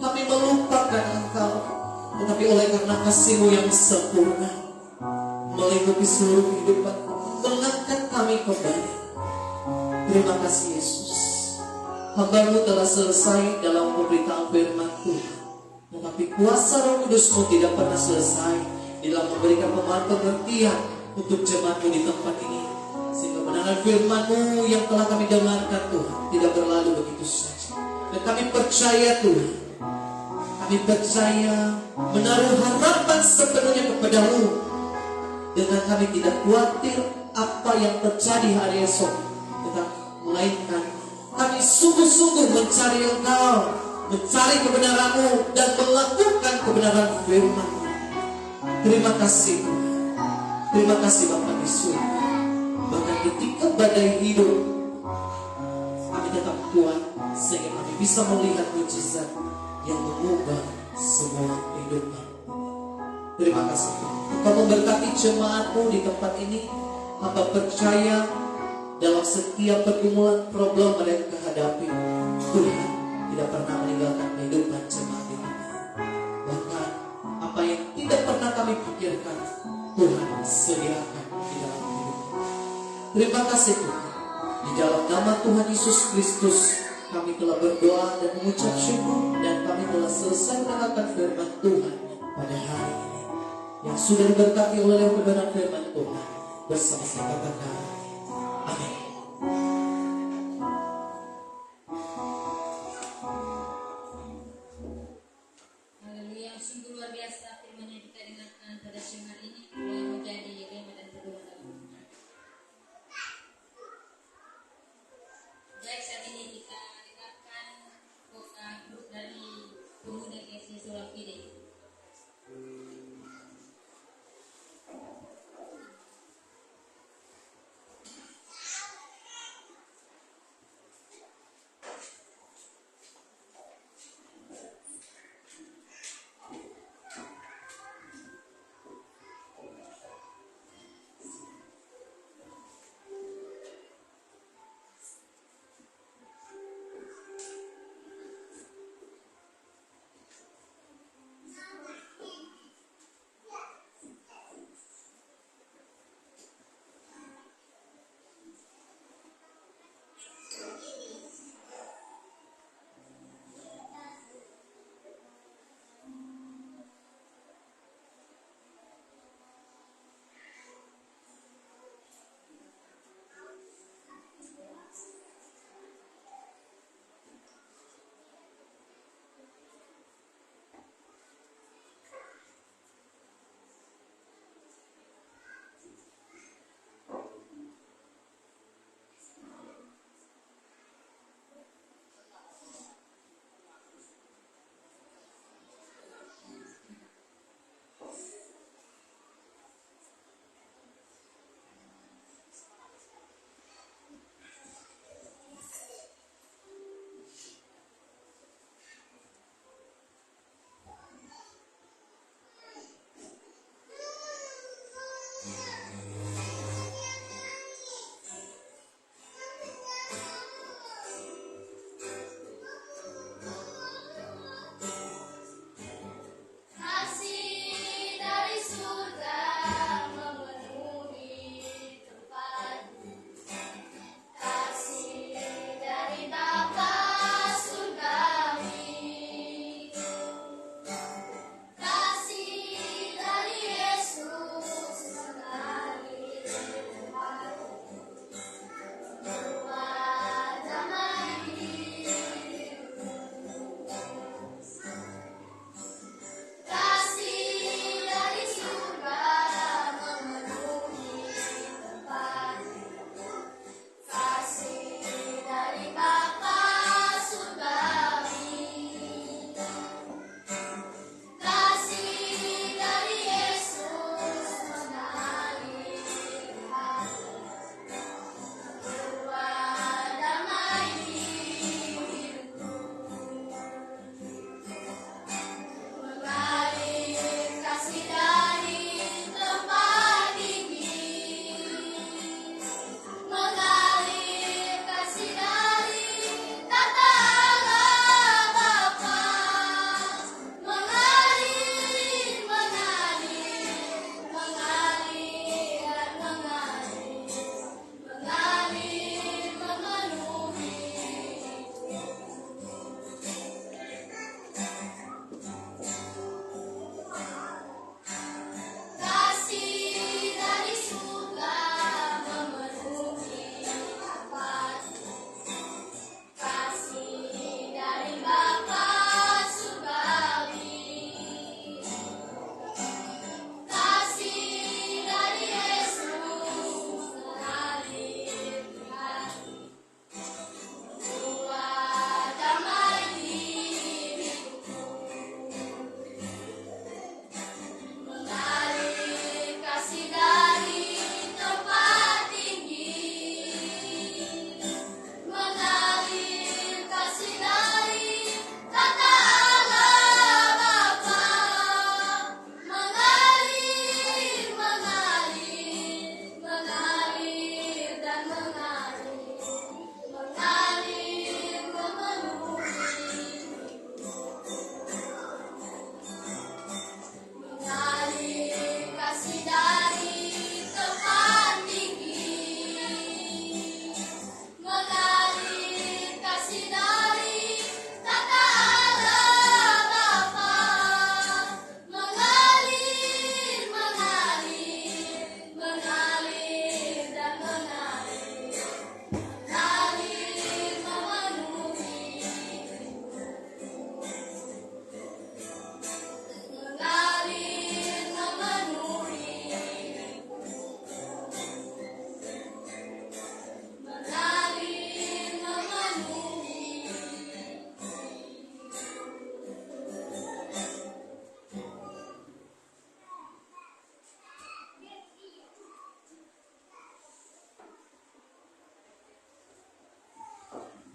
kami melupakan Engkau, tetapi oleh karena kasih-Mu yang sempurna melingkupi seluruh kehidupan kami, mengangkat kami kembali. Terima kasih Yesus. Hamba-Mu telah selesai dalam pemberitaan firman Tuhan, tetapi kuasa Roh Kudus-Mu tidak pernah selesai dalam memberikan pemahaman pengertian untuk jemaat-Mu di tempat ini, sehingga kebenaran firman-Mu yang telah kami dengarkan Tuhan tidak berlalu begitu saja. Dan kami percaya Tuhan, kami percaya menaruh harapan sepenuhnya kepada-Mu, dengan kami tidak khawatir apa yang terjadi hari esok, tetapi melainkan kami sungguh-sungguh mencari Engkau, mencari kebenaran-Mu dan melakukan kebenaran firman-Mu. Terima kasih Tuhan. Terima kasih Bapa di surga. Bahkan ketika badai hidup, kami tetap kuat sehingga kami bisa melihat mujizat yang mengubah semua kehidupan. Terima kasih Tuhan. Engkau memberkati jemaat-Mu di tempat ini. Hamba percaya dalam setiap pergumulan problem mereka hadapi, Tuhan tidak pernah meninggalkan kehidupan jemaat ini. Bahkan apa yang tidak pernah kami pikirkan, Tuhan sediakan di dalam hidup. Terima kasih Tuhan. Di dalam nama Tuhan Yesus Kristus kami telah berdoa dan mengucap syukur, dan kami telah selesai mendengarkan firman Tuhan pada hari ini. Yang sudah diberkati oleh kebenaran firman Tuhan, bersama-sama katakan amin. Haleluya, sungguh luar biasa firman yang kita dengarkan pada siang hari ini yang menjadi rema dan pedoman dalam hidup. Baik, saat ini kita dengarkan grup dari pemuda GC Sulawesi.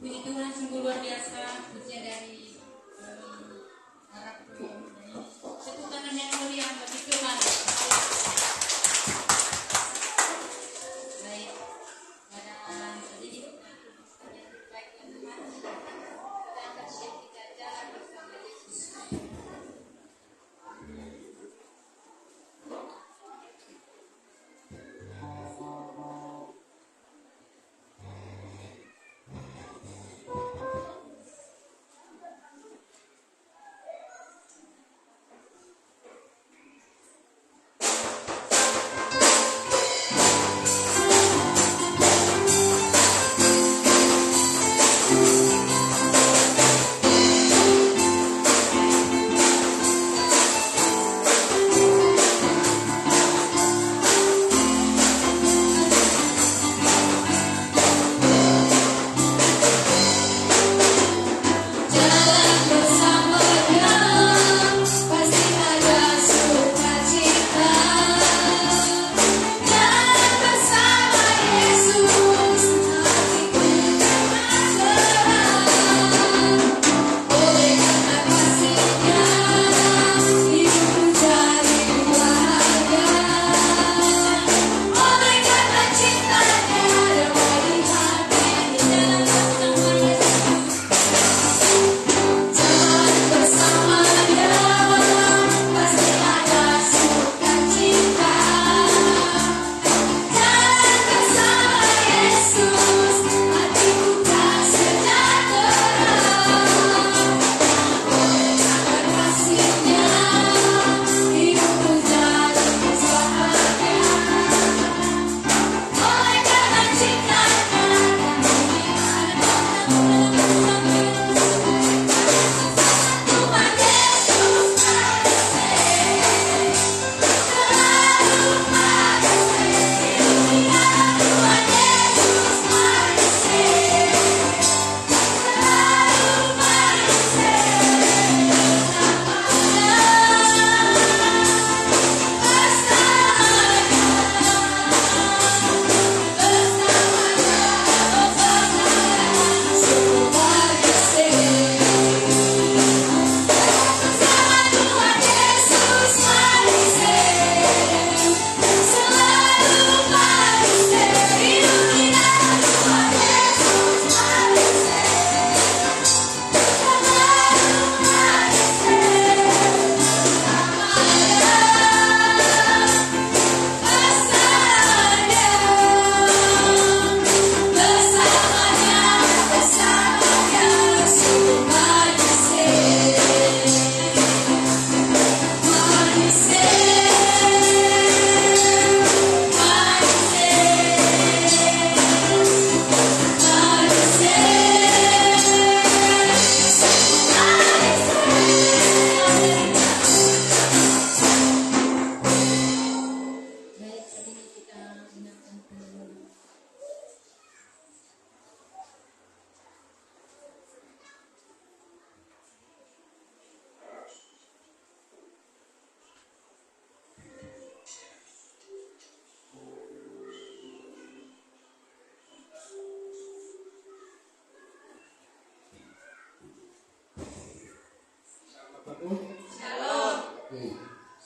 Puji Tuhan sungguh luar biasa, pujian dari Arab Room. Tepuk tangan yang mulia bagi Tuhan. Baik, pada tadi kita baik teman-teman, kita akan siap kita jalan bersama Yesus.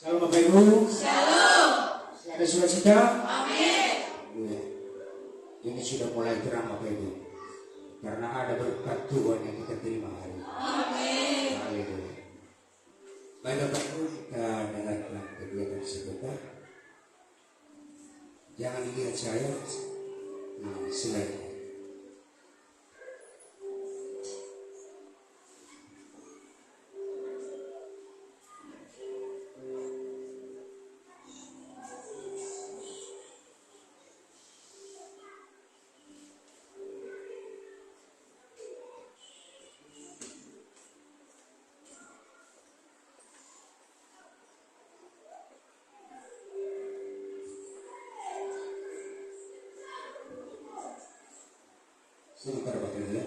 Shalom Bapak Ibu. Shalom. Ada sukacita? Amin. Ini sudah mulai terang Bapak Ibu. Karena ada berkat Tuhan yang kita terima hari ini. Amin. Haleluya. Baik Bapak Ibu, kita dengarkan kegiatan sebentar. Jangan lihat saya selain. Sebentar Bapak Ibu ya.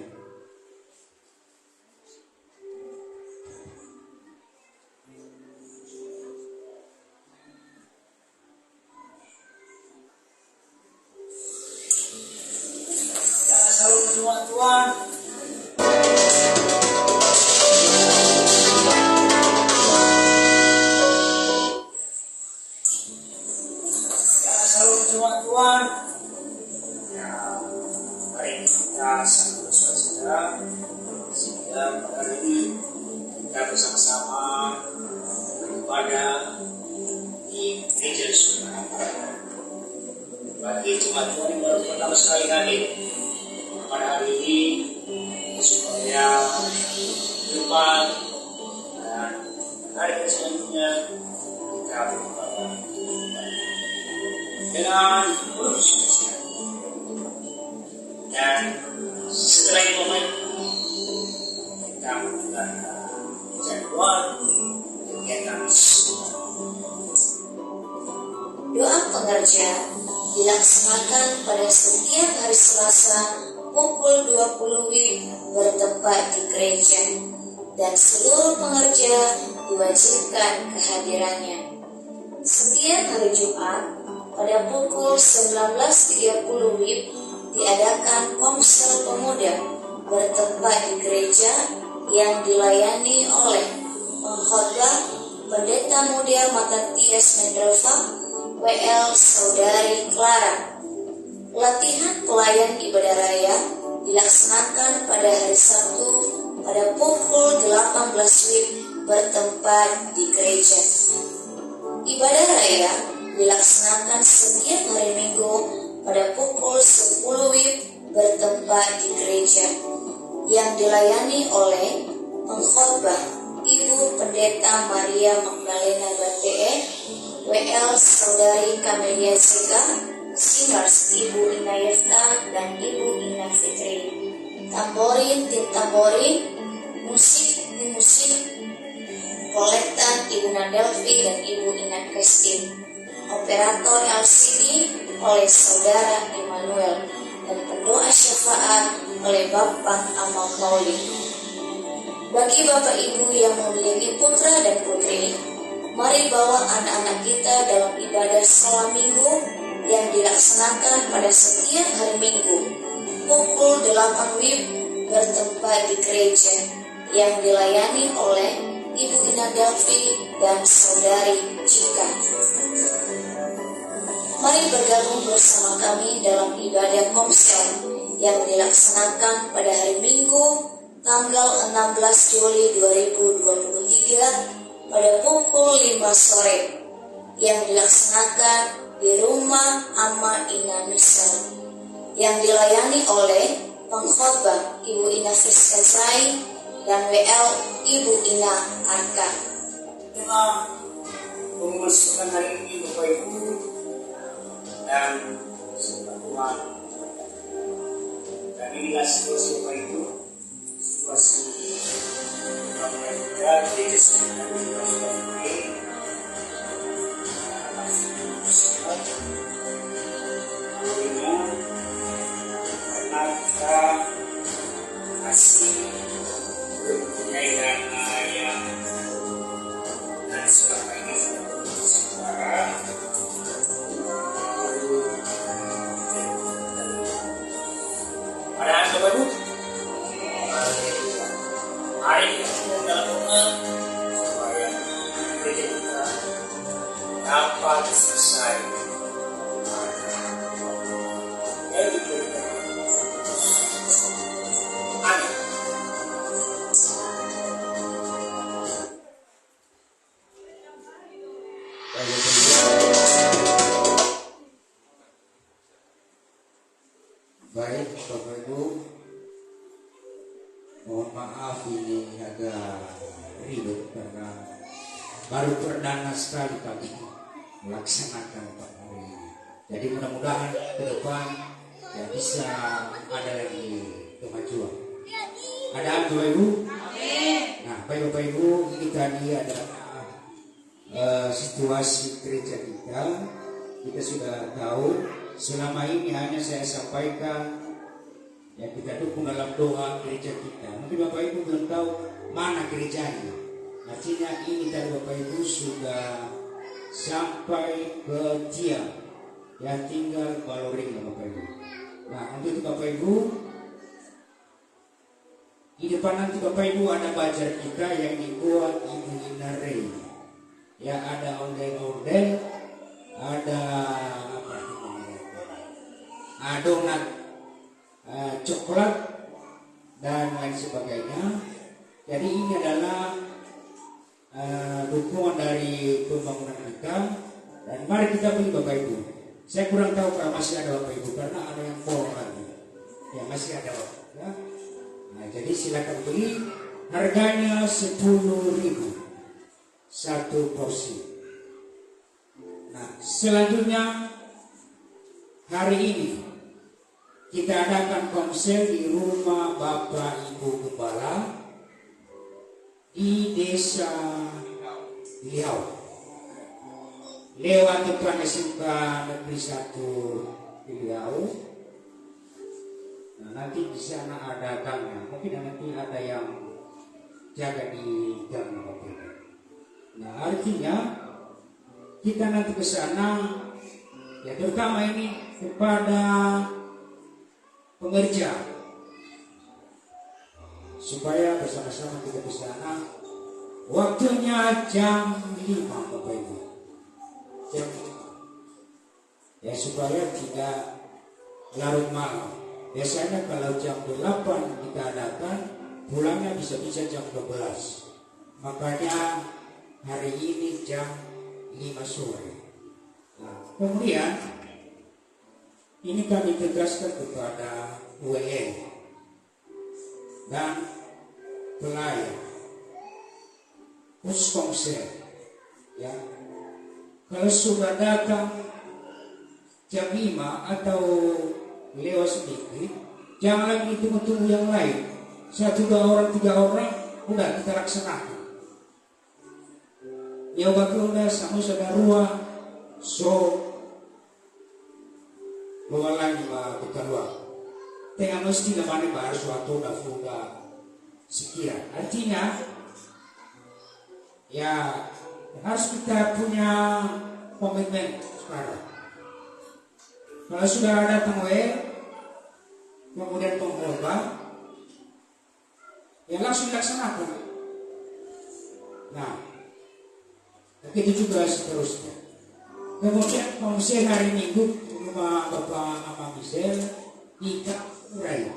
Ya, salam semua Tuhan. saudara-saudara, sehingga pada hari ini kita bersama-sama beribadah di gereja saudara. Bagi jemaat Tuhan yang baru pertama sekali hadir pada hari ini, supaya depan dan hari selanjutnya kita beribadah dengan penuh sukacita. Dan setelah itu kita melakukan jadwal kegiatan Doa pengerja dilaksanakan pada setiap hari Selasa pukul 20 WIB bertempat di gereja, dan seluruh pengerja diwajibkan kehadirannya. Setiap hari Jumat pada pukul 19.30 WIB diadakan komsel pemuda bertempat di gereja yang dilayani oleh pengkhotbah Pendeta Muda Matatias Mendelva, WL Saudari Clara. Latihan pelayan ibadah raya dilaksanakan pada hari Sabtu pada pukul 18 WIB bertempat di gereja. Ibadah raya dilaksanakan setiap hari Minggu pada pukul 10 WIB bertempat di gereja yang dilayani oleh pengkhotbah Ibu Pendeta Maria Magdalena Bante, WL Saudari Kamelia Sega, Singers Ibu Ina Yefta dan Ibu Ina Fitri, tamborin tim tamborin, musik tim musik, kolektan Ibu Nadelvi dan Ibu Ina Christine, operator LCD oleh Saudara Emmanuel, dan pendoa syafaat oleh Bapak Amal Pauli. Bagi Bapak Ibu yang memiliki putra dan putri, mari bawa anak-anak kita dalam ibadah salam minggu yang dilaksanakan pada setiap hari Minggu pukul 8 WIB bertempat di gereja yang dilayani oleh Ibu Ina Delvi dan Saudari Cika. Mari bergabung bersama kami dalam ibadah komsel yang dilaksanakan pada hari Minggu tanggal 16 Juli 2023 pada pukul 5 sore yang dilaksanakan di rumah Amma Ina Misal yang dilayani oleh pengkhotbah Ibu Ina Friska Zai dan WL Ibu Ina Arka. Tema pengumuman hari ini Bapak Ibu dan saudara Tuhan, dan inilah situasi Bapak Ibu, situasi pemuda gereja Sembilan di Australia ini karena kita masih mempunyai dana yang dan selama ini saudara pada Bapak Ibu, hari ini kita dalam doa supaya gereja kita dapat selesai yang diberikan. Amin. Baik, Bapak Ibu, mohon maaf ini agak ribet karena baru perdana sekali kami melaksanakan Pak hari ini. Jadi mudah-mudahan ke depan ya bisa ada lagi kemajuan. Ada Bapak Ibu? Nah, baik Bapak Ibu, kita ini adalah situasi gereja kita. Kita sudah tahu selama ini hanya saya sampaikan ya kita dukung dalam doa gereja kita. Mungkin Bapak Ibu belum tahu mana gerejanya. Artinya ini dari Bapak Ibu sudah sampai ke tiang ya, tinggal baloring Bapak Ibu. Nah, untuk itu Bapak Ibu, di depan nanti Bapak Ibu ada bajar kita yang dibuat Ibu Inare. Ya, ada ondel-ondel, ada apa ini? Donat coklat dan lain sebagainya. Jadi ini adalah dukungan dari pembangunan kita, dan mari kita beli Bapak Ibu. Saya kurang tahu kalau masih ada Bapak Ibu karena ada yang borong lagi. Ya masih ada Bapak. Ya. Nah, jadi silakan beli. Harganya 10.000 satu porsi. Nah, selanjutnya hari ini kita adakan konser di rumah Bapak Ibu Gembala di Desa Liau. Lewat depan SMK Negeri 1 di Liau. Nah, nanti di sana ada gangnya. Mungkin nanti ada yang jaga di gang Bapak Ibu. Nah, artinya kita nanti ke sana, ya terutama ini kepada pengerja, supaya bersama-sama kita ke sana. Waktunya jam 5 Bapak Ibu. Jam 5. Ya supaya tidak larut malam. Biasanya kalau jam 8 kita adakan, pulangnya bisa-bisa jam 12. Makanya hari ini jam 5 sore. Nah, kemudian ini kami tegaskan kepada WN dan pelayan puskomsel, ya, kalau sudah datang jam 5 atau lewat sedikit, jangan lagi tunggu-tunggu yang lain. 1, 2 orang, 3 orang, udah kita laksanakan. Ya bakula sama saudara so bawa lagi kita luar. Tengah mesti namanya baru suatu dafuga sekian. Artinya ya harus kita punya komitmen sekarang. Kalau sudah ada kemudian pengkhotbah, ya langsung dilaksanakan. Nah, begitu juga seterusnya. Kemudian konser hari Minggu rumah Bapak Mama Michel di Gang Murai.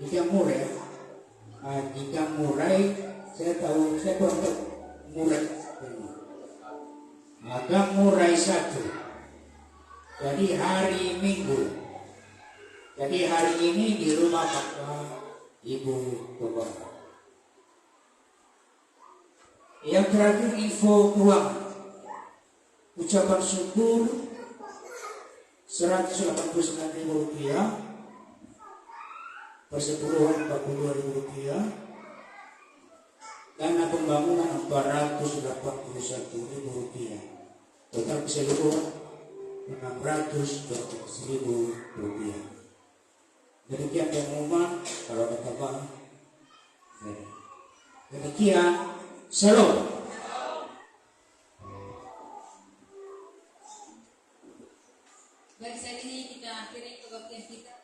Di Gang Murai. Di Gang Murai, saya kurang tahu Murai. Gang Murai 1. Jadi hari Minggu. Jadi hari ini di rumah Bapak Ibu Bapak. Yang terakhir info keuangan. Ucapan syukur Rp189.000, persepuruhan Rp42.000, dana pembangunan Rp481.000, total keseluruhan Rp612.000. Demikian pengumuman. Kalau ada tambahan, demikian. Shalom. Baik, saat ini kita akhiri kebaktian kita.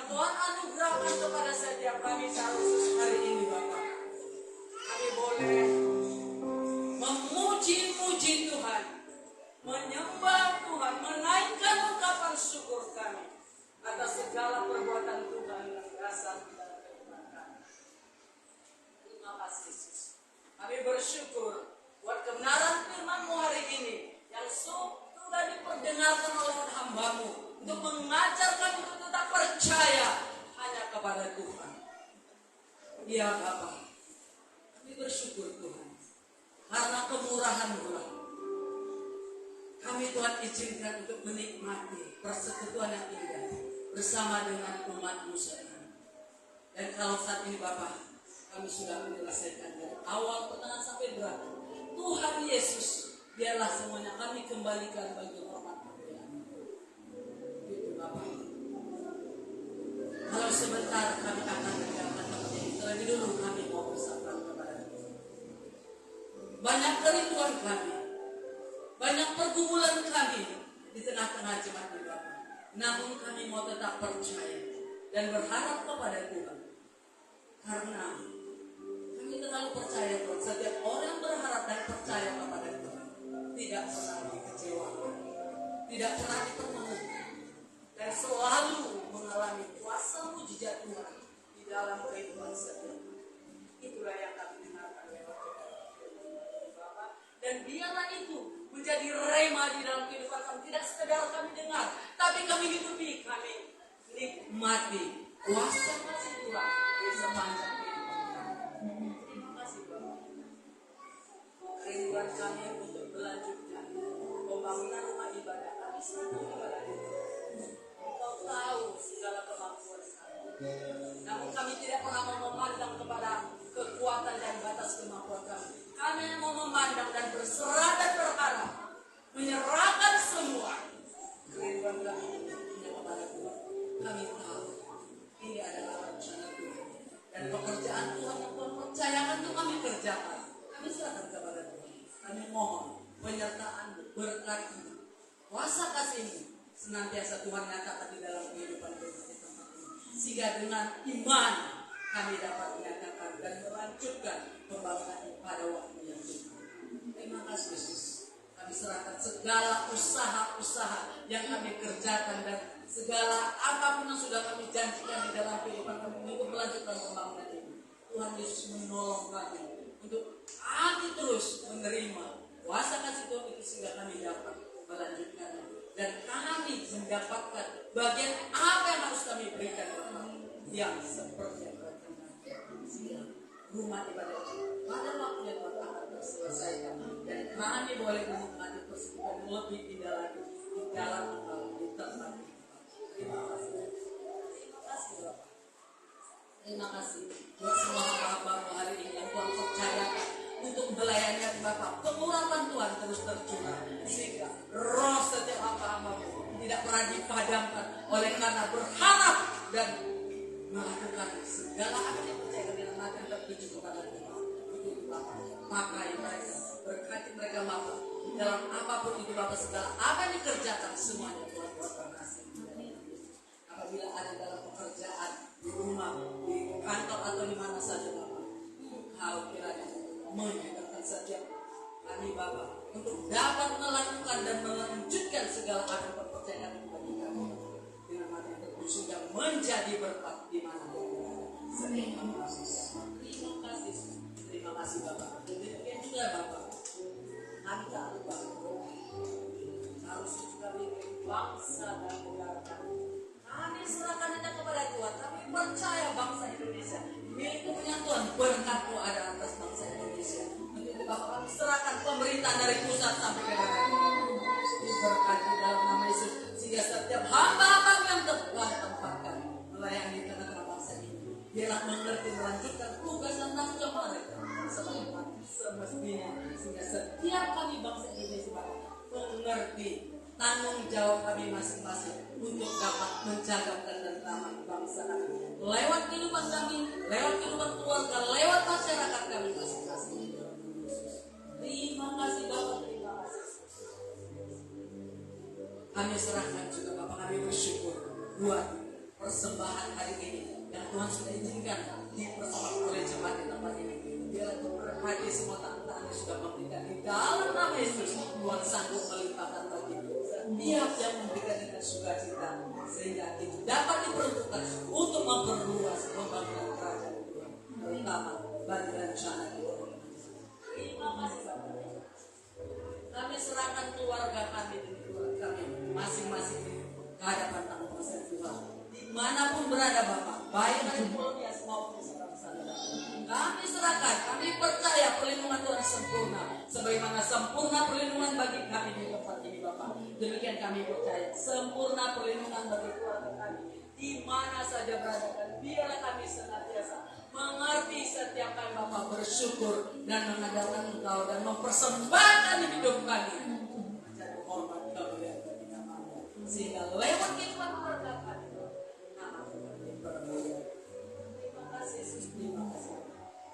Tuhan anugerahkan kepada setiap kami khusus hari ini Bapak. Kami boleh memuji-muji Tuhan, menyembah Tuhan, menaikkan ungkapan syukur kami atas segala perbuatan Tuhan yang berasal dari kehidupan kami. Terima kasih Yesus. Kami bersyukur buat kebenaran firman-Mu hari ini yang sudah diperdengarkan oleh hamba-Mu untuk mengajar kami untuk tetap percaya hanya kepada Tuhan. Ya Bapa, kami bersyukur Tuhan karena kemurahan-Mu lah kami Tuhan izinkan untuk menikmati persekutuan yang indah bersama dengan umat-Mu sekalian. Dan kalau saat ini Bapa, kami sudah menyelesaikan dari awal pertengahan sampai berakhir. Tuhan Yesus, biarlah semuanya kami kembalikan bagi hormat kemuliaan. Itu Bapa. Kalau sebentar kami akan meninggalkan tempat ini, terlebih dulu kami mau bersabda kepada Tuhan. Banyak kerinduan kami, banyak pergumulan kami di tengah-tengah jemaat di Bapa. Namun kami mau tetap percaya dan berharap kepada Tuhan. Karena kami terlalu percaya Tuhan, setiap orang berharap dan percaya kepada Tuhan tidak pernah dikecewakan, tidak pernah dipertemukan, dan selalu mengalami kuasa mujizat Tuhan di dalam kehidupan setiap. Itulah yang kami dengarkan lewat Bapak. Dan biarlah itu menjadi rema di dalam kehidupan kami. Tidak sekedar kami dengar, tapi kami hidupi, kami nikmati kuasa kasih Tuhan di sepanjang kehidupan kami. Terima kasih Bapak. Kerinduan kami untuk melanjutkan pembangunan rumah ibadah kami satu kepada Tuhan. Engkau tahu segala kemampuan kami. Namun kami tidak pernah memandang kepada kekuatan dan batas kemampuan kami. Kami mau memandang dan berserah dan berharap, menyerahkan semua kerinduan kami hanya kepada Tuhan. Kami tahu ini adalah rencana Tuhan dan pekerjaan Tuhan yang Tuhan percayakan untuk kami kerjakan. Kami serahkan kepada Tuhan. Kami mohon penyertaan-Mu, berkat-Mu, kuasa kasih-Mu senantiasa Tuhan nyatakan di dalam kehidupan kami di tempat ini. Sehingga dengan iman kami dapat menyatakan dan melanjutkan pembangunan pada waktu yang tepat. Terima kasih Yesus. Kami serahkan segala usaha-usaha yang kami kerjakan dan segala apapun yang sudah kami janjikan di dalam kehidupan kami untuk melanjutkan pembangunan ini. Tuhan Yesus menolong kami untuk kami terus menerima kuasa kasih Tuhan itu sehingga kami dapat melanjutkan dan kami mendapatkan bagian apa yang harus kami berikan kepada yang seperti yang siang rumah ibadah pada waktunya Tuhan akan terselesaikan dan kami boleh menikmati persekutuan lebih indah lagi di dalam di tempat ini. Terima kasih. Terima kasih Bapak. Terima kasih buat semua hamba-hamba hari ini yang Tuhan percayakan untuk melayani Bapak. Kemurahan Tuhan terus tercurah sehingga roh setiap hamba-hamba tidak pernah dipadamkan oleh karena berharap dan melakukan segala apa yang percaya dengan akan tertuju kepada Tuhan. Itu Bapak. Pakai mereka, berkati mereka Bapak dalam apapun itu Bapak, segala apa yang dikerjakan semuanya Tuhan buat berhasil. Apabila ada dalam pekerjaan di rumah, di kantor atau di mana saja Bapak, Engkau kiranya menyediakan setiap kami Bapak untuk dapat melakukan dan melanjutkan segala apa yang percayaan bagi kami dengan hati yang terkhusus yang menjadi berkat di mana terima kasih. Terima kasih. Terima kasih Bapak. Demikian juga Bapak. Kami tak lupa harus juga bikin bangsa dan negara kami. Kami serahkan hanya kepada Tuhan. Kami percaya bangsa Indonesia milik punya Tuhan. Berkat-Mu ada atas bangsa Indonesia. Untuk Bapak kami serahkan pemerintah dari pusat sampai ke daerah. Diberkati dalam nama Yesus sehingga setiap hamba-hamba yang telah tempatkan melayani tengah-tengah bangsa ini biarlah mengerti melanjutkan tugas dan tanggung jawab mereka sebagaimana semestinya sehingga setiap kami bangsa Indonesia Bapak mengerti tanggung jawab kami masing-masing untuk dapat menjaga ketentraman bangsa kami lewat kehidupan kami, lewat kehidupan keluarga, lewat masyarakat kami masing-masing. Terima kasih Bapak, terima kasih. Kami serahkan juga Bapak, kami bersyukur buat persembahan hari ini yang Tuhan sudah izinkan dipersembahkan oleh jemaat di tempat ini. Biarlah Tuhan berkati semua tangan-tangan yang sudah memberikan di dalam nama Yesus. Tuhan sanggup melimpahkan bagi setiap yang memberikan dengan sukacita, sehingga itu dapat diperuntukkan untuk memperluas pembangunan kerajaan Tuhan, terutama bagi rencana Tuhan. Terima kasih Bapak. Kami serahkan keluarga kami dan keluarga kami masing-masing ke hadapan tangan kuasa Tuhan. Dimanapun berada Bapak, baik dari Pulau Nias maupun saudara-saudara, kami serahkan, kami percaya perlindungan Tuhan sempurna, sebagaimana sempurna perlindungan bagi kami di tempat ini Bapak. Demikian kami percaya sempurna perlindungan bagi keluarga kami di mana saja berada, dan biarlah kami senantiasa mengerti setiap kali Bapak bersyukur dan mengandalkan Engkau dan mempersembahkan hidup kami menjadi hormat kemuliaan bagi nama-Mu, sehingga lewat kehidupan keluarga kami nama Tuhan dipermuliakan. Terima kasih Yesus, terima kasih.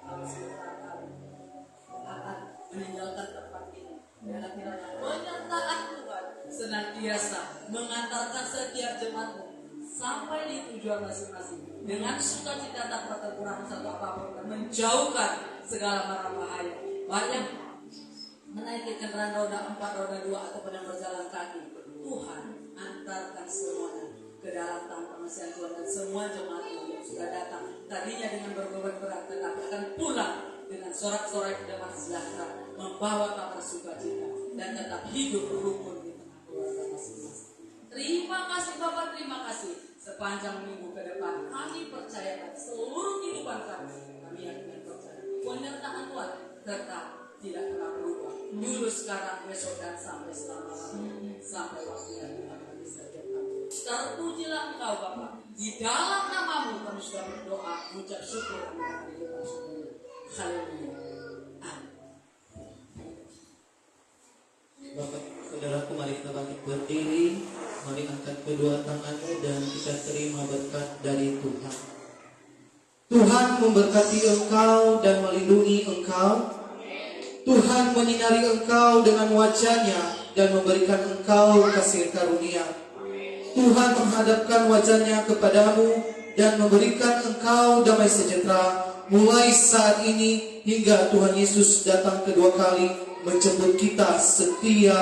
Kami sebentar kali akan meninggalkan tempat ini. Biarlah kiranya penyertaan Tuhan senantiasa mengantarkan setiap jemaat-Mu sampai di tujuan masing-masing dengan sukacita tanpa terkurang satu apapun, dan menjauhkan segala mara bahaya, baik menaiki kendaraan roda 4, roda 2 ataupun yang berjalan kaki. Tuhan antarkan semuanya ke dalam tangan pengasihan Tuhan, dan semua jemaat yang sudah datang tadinya dengan berbeban berat tetapi akan pulang dengan sorak-sorai damai sejahtera, membawa kabar sukacita dan tetap hidup rukun di tengah keluarga masing-masing. Terima kasih Bapak, terima kasih. Sepanjang minggu ke depan kami percayakan seluruh kehidupan kami yakin dan percaya penyertaan Tuhan tetap tidak pernah berubah, dulu, sekarang, besok, dan sampai selama-lamanya, sampai waktu yang Tuhan bagi setiap kami. Terpujilah Engkau Bapa, di dalam nama-Mu kami sudah berdoa, mengucap syukur dan mengucap syukur. Haleluya. Bapak, saudaraku, mari kita bangkit berdiri, mari angkat kedua tanganmu dan kita terima berkat dari Tuhan. Tuhan memberkati engkau dan melindungi engkau. Tuhan menyinari engkau dengan wajah-Nya dan memberikan engkau kasih karunia. Tuhan menghadapkan wajah-Nya kepadamu dan memberikan engkau damai sejahtera mulai saat ini hingga Tuhan Yesus datang kedua kali menjemput kita setia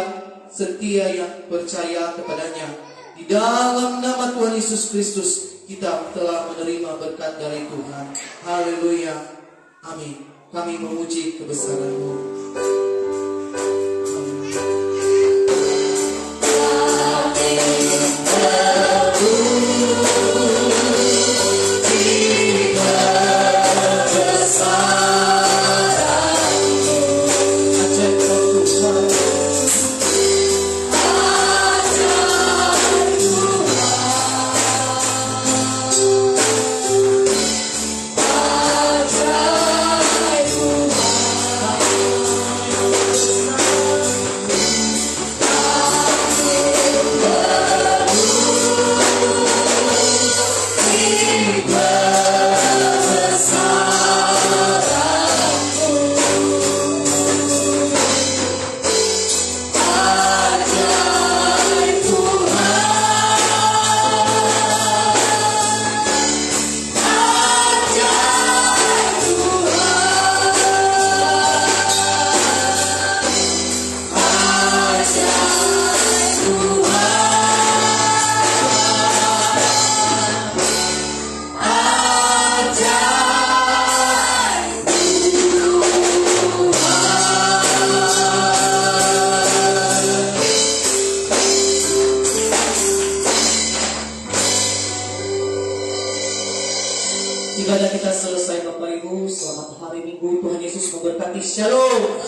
yang percaya kepadanya. Di dalam nama Tuhan Yesus Kristus kita telah menerima berkat dari Tuhan. Haleluya. Amin. Kami memuji kebesaran-Mu. Ibadah kita selesai Bapak Ibu. Selamat hari Minggu. Tuhan Yesus memberkati. Shalom.